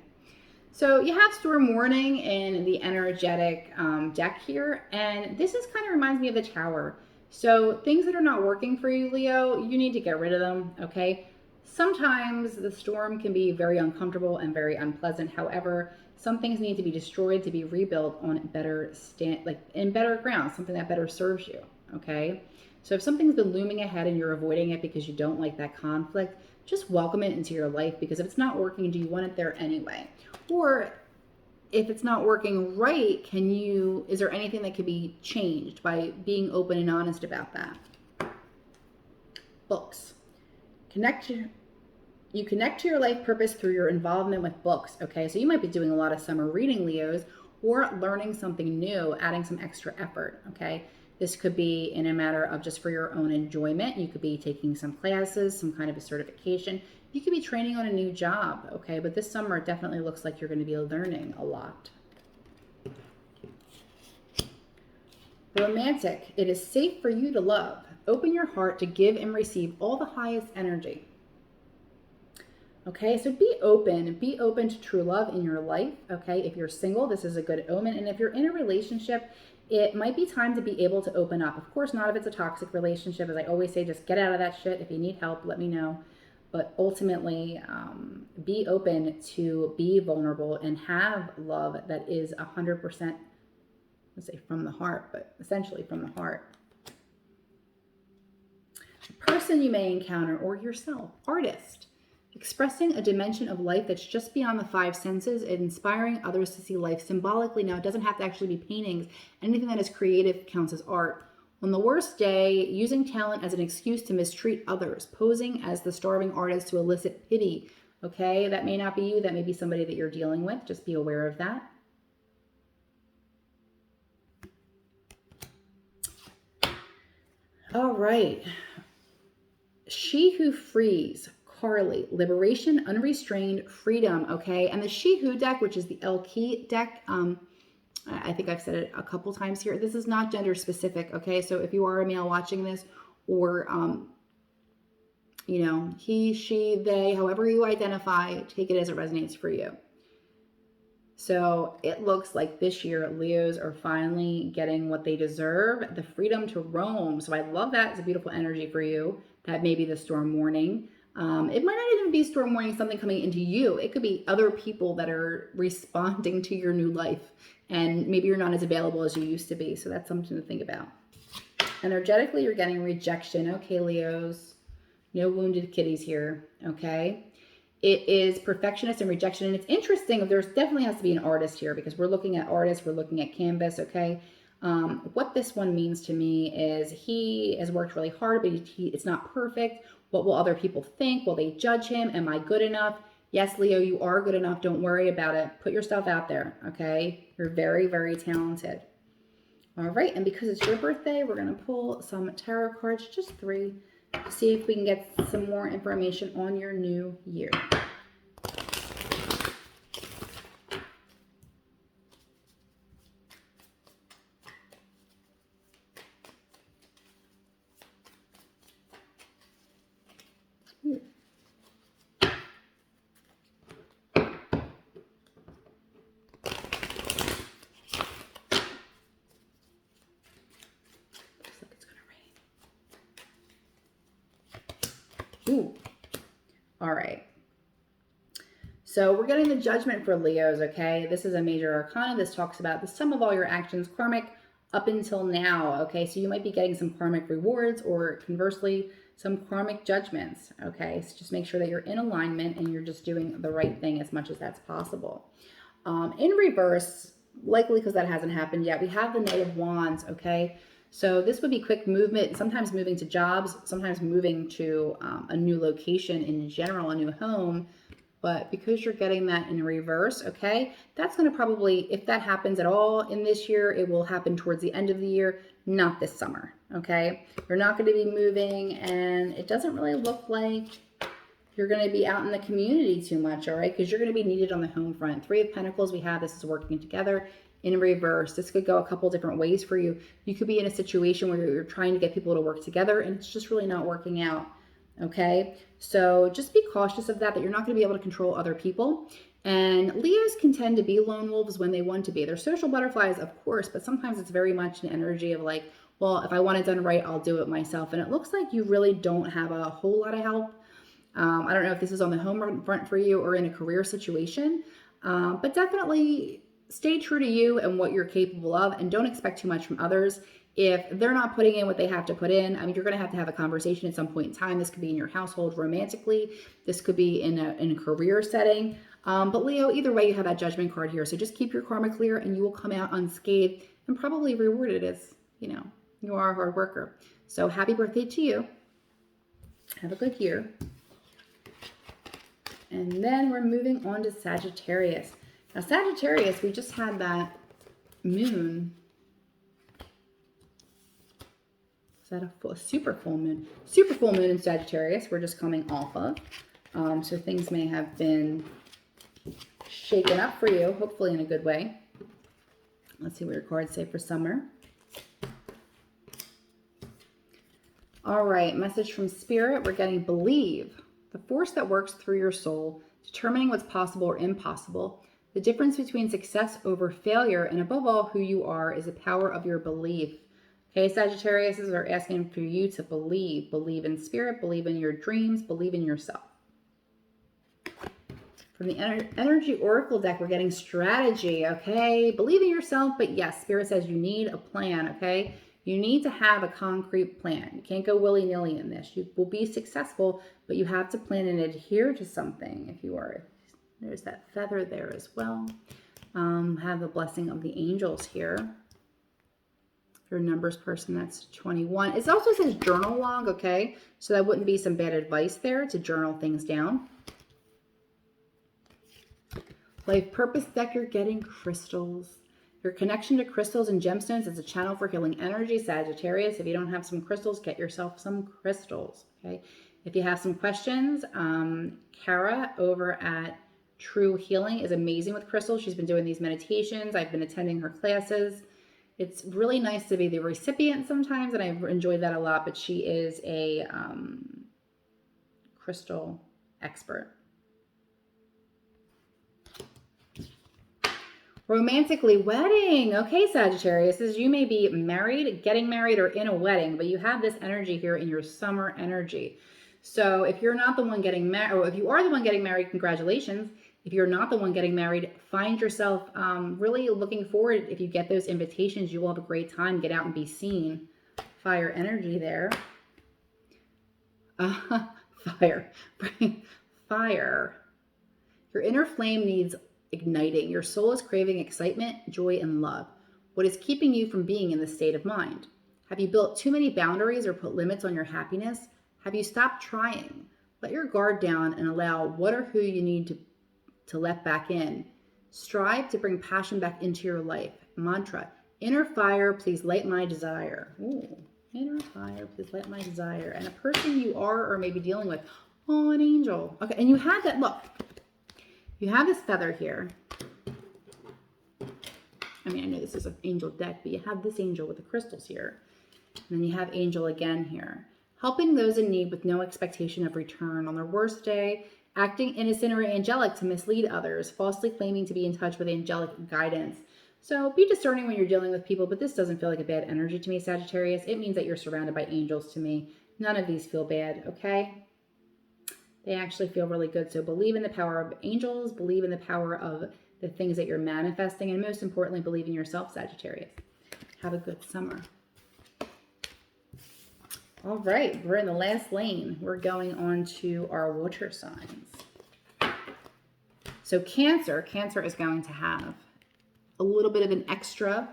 So you have storm warning in the energetic deck here. And this is kind of reminds me of the Tower. So things that are not working for you, Leo, you need to get rid of them, okay? Sometimes the storm can be very uncomfortable and very unpleasant. However, some things need to be destroyed to be rebuilt on better in better ground, something that better serves you, okay? So if something's been looming ahead and you're avoiding it because you don't like that conflict, just welcome it into your life, because if it's not working, do you want it there anyway? Or if it's not working right, is there anything that could be changed by being open and honest about that? Books. You connect to your life purpose through your involvement with books, okay? So you might be doing a lot of summer reading, Leos, or learning something new, adding some extra effort, okay? This could be in a matter of just for your own enjoyment. You could be taking some classes, some kind of a certification. You could be training on a new job, okay? But this summer, it definitely looks like you're going to be learning a lot. Romantic. It is safe for you to love. Open your heart to give and receive all the highest energy. Okay, so be open to true love in your life. Okay, if you're single, this is a good omen. And if you're in a relationship, it might be time to be able to open up. Of course, not if it's a toxic relationship. As I always say, just get out of that shit. If you need help, let me know. But ultimately, be open to be vulnerable and have love that is 100%, let's say from the heart, but essentially from the heart. A person you may encounter or yourself. Artist. Expressing a dimension of life that's just beyond the five senses and inspiring others to see life symbolically. Now, it doesn't have to actually be paintings. Anything that is creative counts as art. On the worst day, using talent as an excuse to mistreat others, posing as the starving artist to elicit pity. Okay, that may not be you. That may be somebody that you're dealing with. Just be aware of that. All right. She Who Frees. Carly, liberation, unrestrained, freedom, okay? And the She Who deck, which is the El Key deck, I think I've said it a couple times here. This is not gender specific, okay? So if you are a male watching this, or, you know, he, she, they, however you identify, take it as it resonates for you. So it looks like this year, Leos are finally getting what they deserve, the freedom to roam. So I love that. It's a beautiful energy for you. That may be the storm warning. It might not even be storm warning, something coming into you. It could be other people that are responding to your new life. And maybe you're not as available as you used to be. So that's something to think about. Energetically, you're getting rejection. Okay, Leos. No wounded kitties here. Okay. It is perfectionist and rejection. And it's interesting. There's definitely has to be an artist here because we're looking at artists. We're looking at canvas. Okay. What this one means to me is he has worked really hard, but it's not perfect. What will other people think? Will they judge him? Am I good enough? Yes, Leo, you are good enough. Don't worry about it. Put yourself out there, okay? You're very, very talented. All right, and because it's your birthday, we're going to pull some tarot cards, just 3, to see if we can get some more information on your new year. Ooh. All right. So we're getting the Judgment for Leos, okay? This is a major arcana. This talks about the sum of all your actions, karmic, up until now, okay? So you might be getting some karmic rewards or conversely, some karmic judgments, okay? So just make sure that you're in alignment and you're just doing the right thing as much as that's possible. In reverse, likely because that hasn't happened yet, we have the Knight of Wands, okay? So this would be quick movement, sometimes moving to jobs, sometimes moving to a new location in general, a new home. But because you're getting that in reverse, okay, that's going to probably, if that happens at all in this year, it will happen towards the end of the year, not this summer, okay? You're not going to be moving, and it doesn't really look like you're going to be out in the community too much, all right? Because you're going to be needed on the home front. 3 of Pentacles, we have this is working together. In reverse, this could go a couple different ways for you. You could be in a situation where you're trying to get people to work together and it's just really not working out, okay? So just be cautious of that you're not going to be able to control other people. And Leos can tend to be lone wolves when they want to be. They're social butterflies, of course, but sometimes it's very much an energy of like, well, if I want it done right, I'll do it myself. And it looks like you really don't have a whole lot of help. I don't know if this is on the home front for you or in a career situation, but definitely stay true to you and what you're capable of, and don't expect too much from others. If they're not putting in what they have to put in, I mean, you're going to have a conversation at some point in time. This could be in your household romantically. This could be in a career setting. But Leo, either way, you have that Judgment card here. So just keep your karma clear and you will come out unscathed and probably rewarded as, you know, you are a hard worker. So happy birthday to you. Have a good year. And then we're moving on to Sagittarius. Now, Sagittarius, we just had that moon. Is that a super full moon? Super full moon in Sagittarius we're just coming off of. So things may have been shaken up for you, hopefully in a good way. Let's see what your cards say for summer. All right, message from Spirit. We're getting believe. The force that works through your soul, determining what's possible or impossible. The difference between success over failure, and above all, who you are, is the power of your belief. Okay, Sagittarius are asking for you to believe. Believe in spirit, believe in your dreams, believe in yourself. From the energy oracle deck, we're getting strategy, okay? Believe in yourself, but yes, Spirit says you need a plan, okay? You need to have a concrete plan. You can't go willy-nilly in this. You will be successful, but you have to plan and adhere to something if you are. There's that feather there as well. Have the blessing of the angels here. If you're a numbers person, that's 21. It also says journal log, okay? So that wouldn't be some bad advice there to journal things down. Life purpose deck, you're getting crystals. Your connection to crystals and gemstones is a channel for healing energy, Sagittarius. If you don't have some crystals, get yourself some crystals, okay? If you have some questions, Kara over at True Healing is amazing with crystals. She's been doing these meditations. I've been attending her classes. It's really nice to be the recipient sometimes, and I've enjoyed that a lot, but she is a crystal expert. Romantically, wedding. Okay, Sagittarius, you may be married, getting married, or in a wedding, but you have this energy here in your summer energy. So if you're not the one getting married, or if you are the one getting married, congratulations. If you're not the one getting married, find yourself really looking forward. If you get those invitations, you will have a great time. Get out and be seen. Fire energy there. Fire. Fire. Your inner flame needs igniting. Your soul is craving excitement, joy, and love. What is keeping you from being in this state of mind? Have you built too many boundaries or put limits on your happiness? Have you stopped trying? Let your guard down and allow what or who you need to let back in. Strive to bring passion back into your life. Mantra, inner fire, please light my desire. Ooh, inner fire, please light my desire. And a person you are or maybe dealing with. Oh, an angel. Okay, and you had that, look. You have this feather here. I mean, I know this is an angel deck, but you have this angel with the crystals here. And then you have angel again here. Helping those in need with no expectation of return on their worst day. Acting innocent or angelic to mislead others. Falsely claiming to be in touch with angelic guidance. So be discerning when you're dealing with people, but this doesn't feel like a bad energy to me, Sagittarius. It means that you're surrounded by angels to me. None of these feel bad, okay? They actually feel really good. So believe in the power of angels, believe in the power of the things that you're manifesting, and most importantly, believe in yourself, Sagittarius. Have a good summer. All right, we're in the last lane. We're going on to our water signs. So Cancer is going to have a little bit of an extra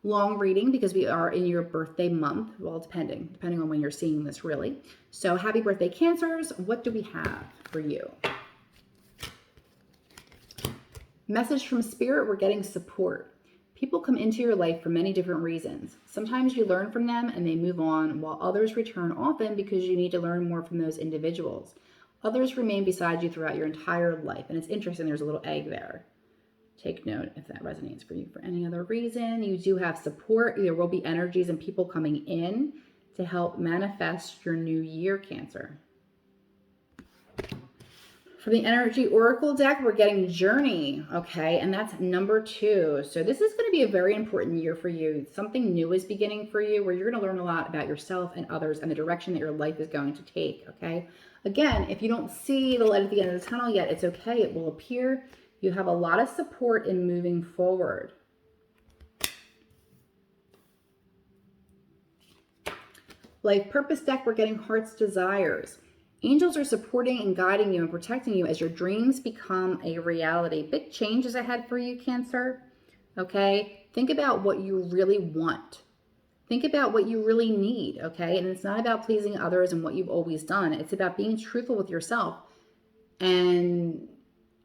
long reading because we are in your birthday month. Well, depending on when you're seeing this, really. So happy birthday, Cancers. What do we have for you? Message from Spirit, we're getting support. People come into your life for many different reasons. Sometimes you learn from them and they move on, while others return often because you need to learn more from those individuals. Others remain beside you throughout your entire life. And it's interesting, there's a little egg there. Take note if that resonates for you. For any other reason, you do have support. There will be energies and people coming in to help manifest your new year, Cancer. For the energy oracle deck, we're getting journey, okay? And that's number 2. So this is going to be a very important year for you. Something new is beginning for you where you're going to learn a lot about yourself and others and the direction that your life is going to take, okay? Again, if you don't see the light at the end of the tunnel yet, it's okay. It will appear. You have a lot of support in moving forward. Life purpose deck, we're getting heart's desires. Angels are supporting and guiding you and protecting you as your dreams become a reality. Big changes ahead for you, Cancer. Okay? Think about what you really want. Think about what you really need, okay? And it's not about pleasing others and what you've always done. It's about being truthful with yourself and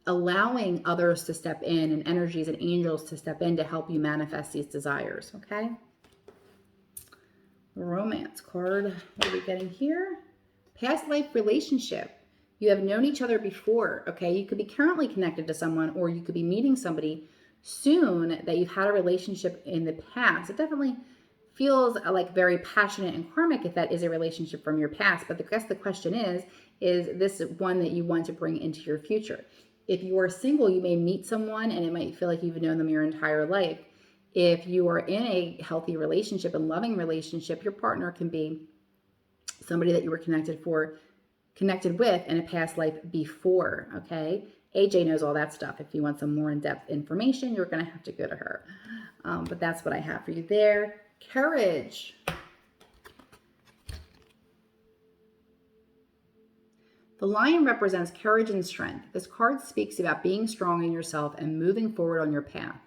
allowing others to step in and energies and angels to step in to help you manifest these desires, okay? Romance card. What are we getting here? Past life relationship. You have known each other before, okay? You could be currently connected to someone, or you could be meeting somebody soon that you've had a relationship in the past. It definitely feels like very passionate and karmic if that is a relationship from your past. But I guess the question is this one that you want to bring into your future? If you are single, you may meet someone and it might feel like you've known them your entire life. If you are in a healthy relationship and loving relationship, your partner can be somebody that you were connected with in a past life before, okay? AJ knows all that stuff. If you want some more in-depth information, you're going to have to go to her. But that's what I have for you there. Courage. The lion represents courage and strength. This card speaks about being strong in yourself and moving forward on your path.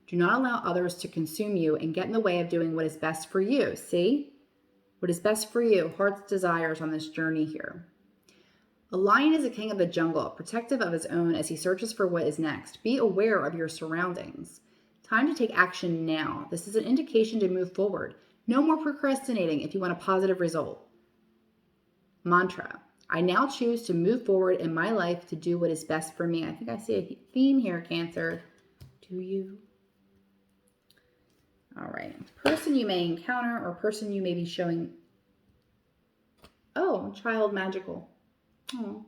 Do not allow others to consume you and get in the way of doing what is best for you. See? What is best for you, heart's desires on this journey here. A lion is a king of the jungle, protective of his own as he searches for what is next. Be aware of your surroundings. Time to take action now. This is an indication to move forward. No more procrastinating if you want a positive result. Mantra. I now choose to move forward in my life to do what is best for me. I think I see a theme here, Cancer. Do you? All right. Person you may encounter or person you may be showing. Oh, child magical. Oh.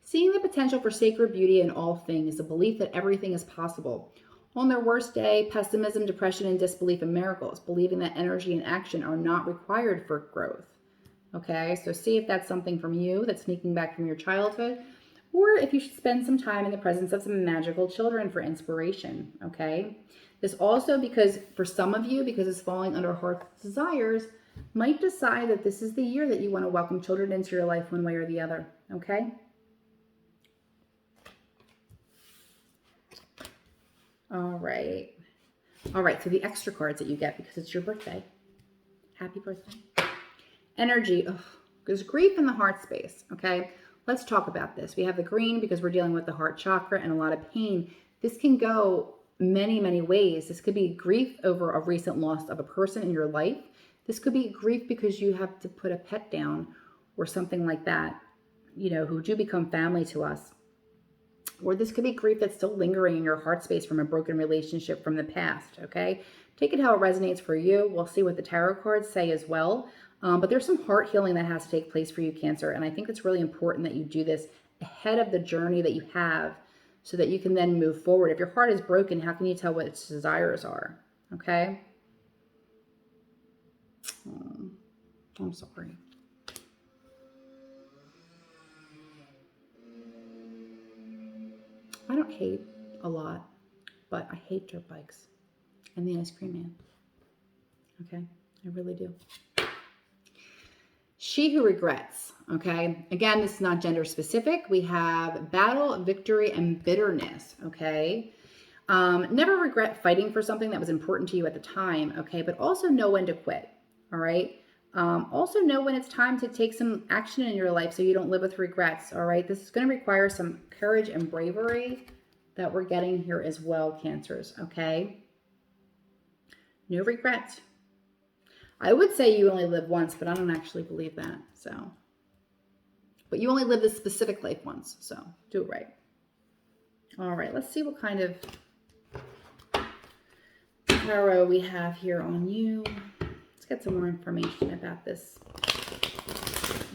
Seeing the potential for sacred beauty in all things, the belief that everything is possible. On their worst day, pessimism, depression, and disbelief in miracles, believing that energy and action are not required for growth. Okay, so see if that's something from you that's sneaking back from your childhood, or if you should spend some time in the presence of some magical children for inspiration, okay? This also, because for some of you, because it's falling under heart's desires, might decide that this is the year that you want to welcome children into your life one way or the other, okay? All right. All right, so the extra cards that you get because it's your birthday. Happy birthday. Energy. Ugh, there's grief in the heart space, okay? Let's talk about this. We have the green because we're dealing with the heart chakra and a lot of pain. This can go many, many ways. This could be grief over a recent loss of a person in your life. This could be grief because you have to put a pet down or something like that, you know, who do become family to us. Or this could be grief that's still lingering in your heart space from a broken relationship from the past, okay? Take it how it resonates for you. We'll see what the tarot cards say as well. But there's some heart healing that has to take place for you, Cancer. And I think it's really important that you do this ahead of the journey that you have so that you can then move forward. If your heart is broken, how can you tell what its desires are? Okay? I'm sorry. I don't hate a lot, but I hate dirt bikes and the ice cream man. Okay? I really do. She who regrets, okay? Again, this is not gender specific. We have battle, victory, and bitterness, okay? Never regret fighting for something that was important to you at the time, okay? But also know when to quit, all right? Also know when it's time to take some action in your life so you don't live with regrets, all right? This is going to require some courage and bravery that we're getting here as well, Cancers, okay? No regrets. I would say you only live once, but I don't actually believe that, so. But you only live this specific life once, so do it right. All right, let's see what kind of tarot we have here on you. Let's get some more information about this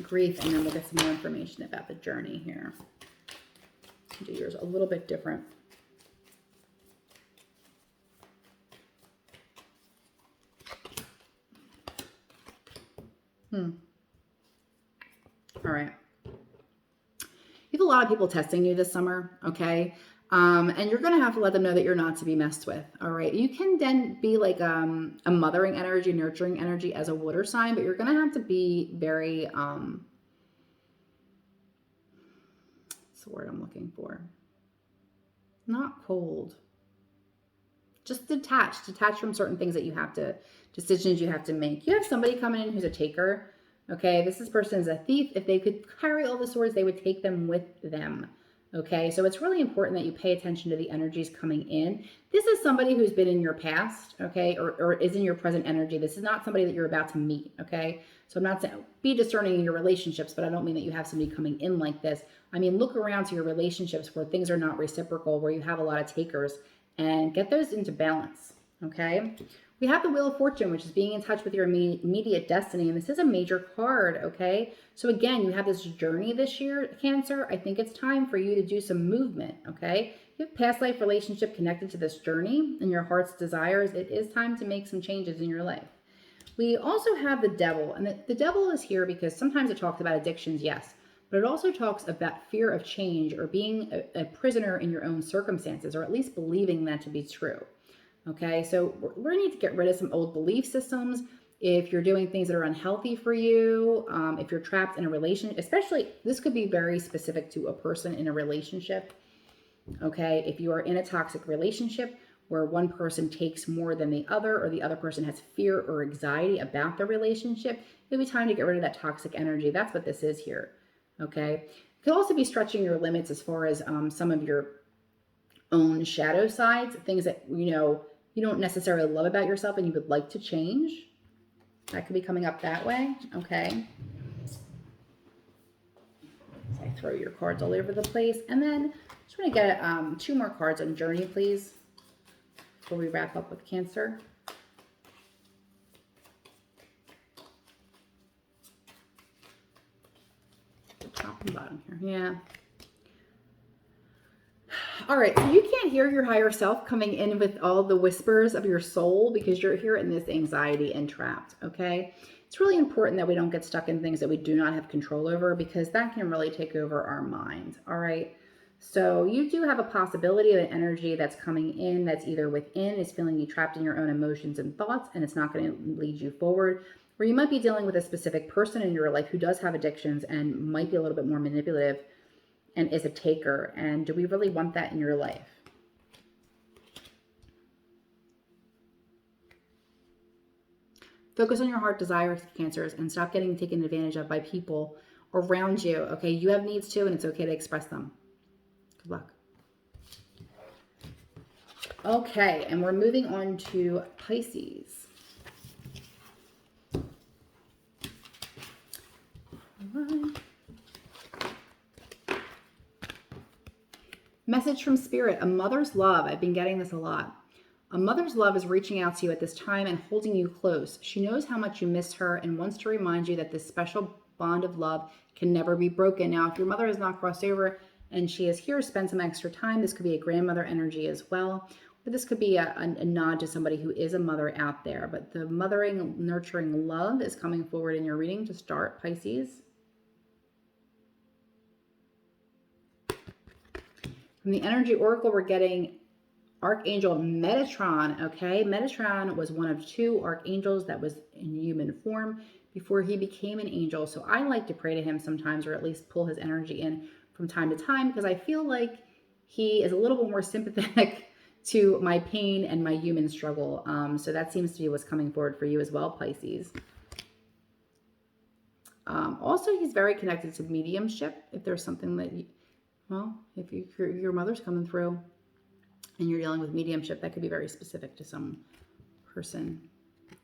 grief, and then we'll get some more information about the journey here. Do yours a little bit different. All right. You have a lot of people testing you this summer, okay? And you're going to have to let them know that you're not to be messed with, all right? You can then be like a mothering energy, nurturing energy as a water sign, but you're going to have to be very, what's the word I'm looking for? Not cold. Just detach from certain things that you have to, decisions you have to make. You have somebody coming in who's a taker. Okay, this person is a thief. If they could carry all the swords, they would take them with them. Okay, so it's really important that you pay attention to the energies coming in. This is somebody who's been in your past, okay, or is in your present energy. This is not somebody that you're about to meet, okay? So I'm not saying be discerning in your relationships, but I don't mean that you have somebody coming in like this. I mean, look around to your relationships where things are not reciprocal, where you have a lot of takers, and get those into balance, okay? We have the Wheel of Fortune, which is being in touch with your immediate destiny. And this is a major card, okay? So again, you have this journey this year, Cancer. I think it's time for you to do some movement, okay? You have past life relationship connected to this journey and your heart's desires. It is time to make some changes in your life. We also have the Devil. And the Devil is here because sometimes it talks about addictions, yes. But it also talks about fear of change or being a prisoner in your own circumstances, or at least believing that to be true. Okay, so we're going to need to get rid of some old belief systems. If you're doing things that are unhealthy for you, if you're trapped in a relationship, especially this could be very specific to a person in a relationship. Okay, if you are in a toxic relationship where one person takes more than the other, or the other person has fear or anxiety about the relationship, it'll be time to get rid of that toxic energy. That's what this is here. Okay, it could also be stretching your limits as far as some of your own shadow sides, things that you don't necessarily love about yourself and you would like to change. That could be coming up that way. Okay. So I throw your cards all over the place. And then I just want to get 2 more cards on Journey, please, before we wrap up with Cancer. Top and bottom here. Yeah. All right, so you can't hear your higher self coming in with all the whispers of your soul because you're here in this anxiety and trapped, okay? It's really important that we don't get stuck in things that we do not have control over, because that can really take over our mind, all right? So you do have a possibility of an energy that's coming in that's either within, is feeling you trapped in your own emotions and thoughts, and it's not going to lead you forward, or you might be dealing with a specific person in your life who does have addictions and might be a little bit more manipulative and is a taker. And do we really want that in your life? Focus on your heart desires, Cancers, and stop getting taken advantage of by people around you. Okay, you have needs too, and it's okay to express them. Good luck. Okay, and we're moving on to Pisces. All right. Message from Spirit, a mother's love. I've been getting this a lot. A mother's love is reaching out to you at this time and holding you close. She knows how much you miss her and wants to remind you that this special bond of love can never be broken. Now, if your mother has not crossed over and she is here, spend some extra time. This could be a grandmother energy as well. Or this could be a nod to somebody who is a mother out there. But the mothering, nurturing love is coming forward in your reading to start, Pisces. From the Energy Oracle, we're getting Archangel Metatron, okay? Metatron was one of 2 archangels that was in human form before he became an angel. So I like to pray to him sometimes, or at least pull his energy in from time to time, because I feel like he is a little bit more sympathetic to my pain and my human struggle. So that seems to be what's coming forward for you as well, Pisces. Also, he's very connected to mediumship. If there's something that if your mother's coming through and you're dealing with mediumship, that could be very specific to some person.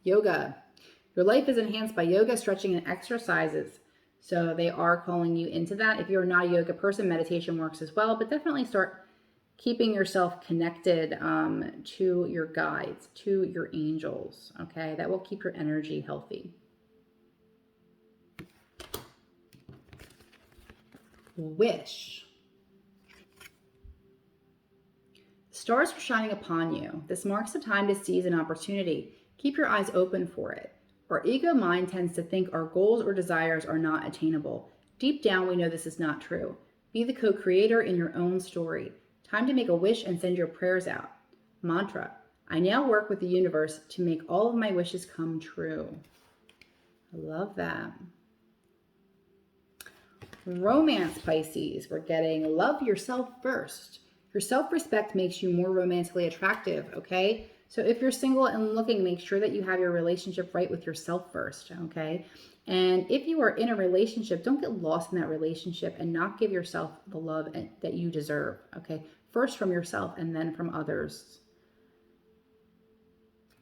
Yoga. Your life is enhanced by yoga, stretching, and exercises. So they are calling you into that. If you're not a yoga person, meditation works as well, but definitely start keeping yourself connected to your guides, to your angels, okay? That will keep your energy healthy. Wish. Stars are shining upon you. This marks the time to seize an opportunity. Keep your eyes open for it. Our ego mind tends to think our goals or desires are not attainable. Deep down, we know this is not true. Be the co-creator in your own story. Time to make a wish and send your prayers out. Mantra. I now work with the universe to make all of my wishes come true. I love that. Romance, Pisces. We're getting love yourself first. Your self-respect makes you more romantically attractive, okay? So if you're single and looking, make sure that you have your relationship right with yourself first, okay? And if you are in a relationship, don't get lost in that relationship and not give yourself the love that you deserve, okay? First from yourself and then from others.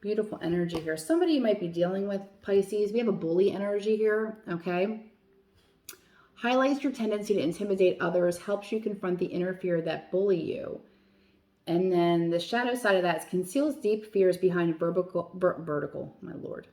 Beautiful energy here. Somebody you might be dealing with, Pisces. We have a bully energy here, okay? Highlights your tendency to intimidate others, helps you confront the inner fear that bully you. If you are in a relationship, don't get lost in that relationship and not give yourself the love that you deserve, okay? First from yourself and then from others. Beautiful energy here. Somebody you might be dealing with, Pisces. We have a bully energy here, okay? Highlights your tendency to intimidate others, helps you confront the inner fear that bully you. And then the shadow side of that is conceals deep fears behind verbal, my lord,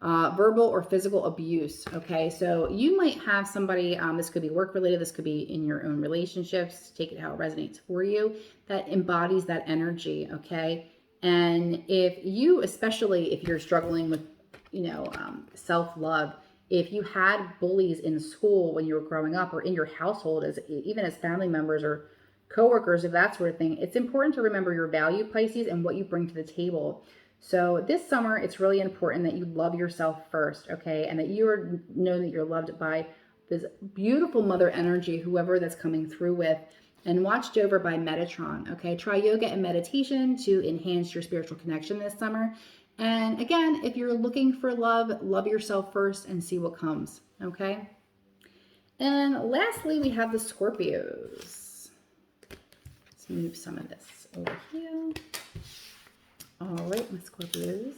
verbal or physical abuse. Okay, so you might have somebody, this could be work related, this could be in your own relationships, take it how it resonates for you, that embodies that energy. Okay, and if you, especially if you're struggling with, self-love, if you had bullies in school when you were growing up or in your household, even as family members or coworkers, if that sort of thing, it's important to remember your value, Pisces, and what you bring to the table. So this summer, it's really important that you love yourself first, okay? And that you know that you're loved by this beautiful mother energy, whoever that's coming through with, and watched over by Metatron, okay? Try yoga and meditation to enhance your spiritual connection this summer. And again, if you're looking for love, love yourself first and see what comes, okay? And lastly, we have the Scorpios. Let's move some of this over here. All right, my Scorpios.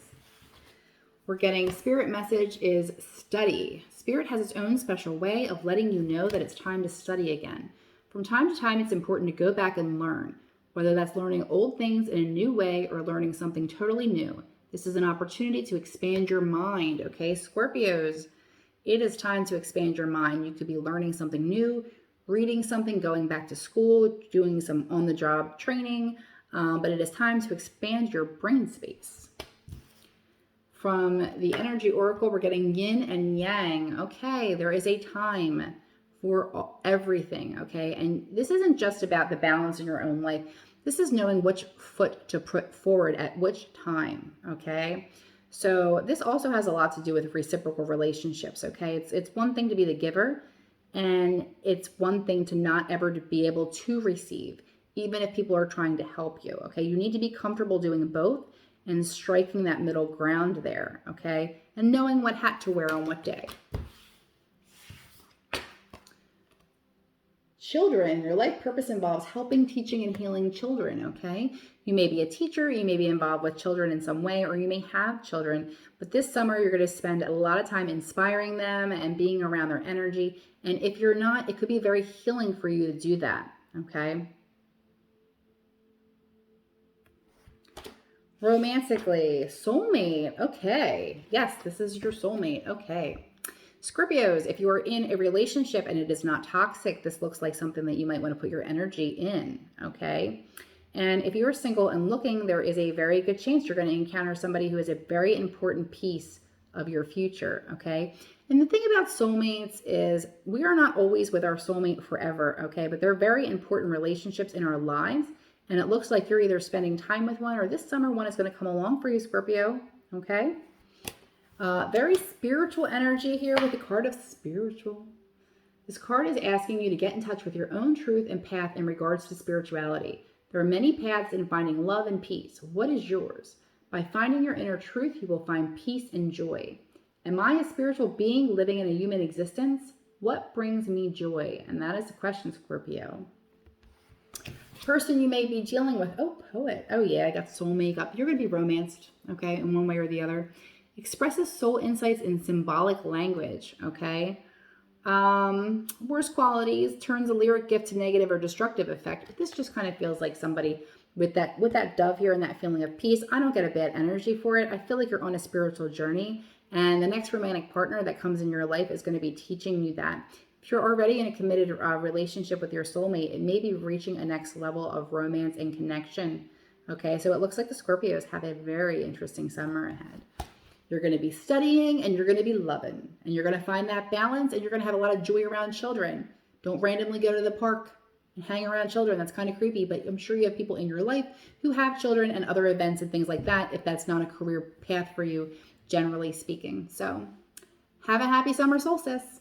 We're getting spirit message is study. Spirit has its own special way of letting you know that it's time to study again. From time to time, it's important to go back and learn, whether that's learning old things in a new way or learning something totally new. This is an opportunity to expand your mind, okay? Scorpios, it is time to expand your mind. You could be learning something new, reading something, going back to school, doing some on-the-job training, but it is time to expand your brain space. From the Energy Oracle, we're getting yin and yang. Okay, there is a time for everything, okay? And this isn't just about the balance in your own life. This is knowing which foot to put forward at which time, okay? So this also has a lot to do with reciprocal relationships, okay? It's one thing to be the giver, and it's one thing to not ever to be able to receive, even if people are trying to help you, okay? You need to be comfortable doing both and striking that middle ground there, okay? And knowing what hat to wear on what day. Children, your life purpose involves helping, teaching, and healing children, okay? You may be a teacher, you may be involved with children in some way, or you may have children, but this summer you're going to spend a lot of time inspiring them and being around their energy. And if you're not, it could be very healing for you to do that, okay? Romantically, soulmate, okay. Yes, this is your soulmate, okay. Scorpios, if you are in a relationship and it is not toxic, this looks like something that you might want to put your energy in, okay? And if you're single and looking, there is a very good chance you're going to encounter somebody who is a very important piece of your future, okay? And the thing about soulmates is we are not always with our soulmate forever, okay? But they're very important relationships in our lives. And it looks like you're either spending time with one or this summer one is going to come along for you, Scorpio, okay? Very spiritual energy here with the card of spiritual. This card is asking you to get in touch with your own truth and path in regards to spirituality. There are many paths in finding love and peace. What is yours? By finding your inner truth, you will find peace and joy. Am I a spiritual being living in a human existence? What brings me joy? And that is the question, Scorpio. Person you may be dealing with. Oh, poet. Oh, yeah, I got soul makeup. You're going to be romanced, okay, in one way or the other. Expresses soul insights in symbolic language, okay? Worst qualities, turns a lyric gift to negative or destructive effect. But this just kind of feels like somebody with that dove here and that feeling of peace. I don't get a bad energy for it. I feel like you're on a spiritual journey, and the next romantic partner that comes in your life is going to be teaching you that. If you're already in a committed relationship with your soulmate, it may be reaching a next level of romance and connection, okay? So it looks like the Scorpios have a very interesting summer ahead. You're going to be studying and you're going to be loving, and you're going to find that balance, and you're going to have a lot of joy around children. Don't randomly go to the park and hang around children. That's kind of creepy, but I'm sure you have people in your life who have children and other events and things like that, if that's not a career path for you, generally speaking. So have a happy summer solstice.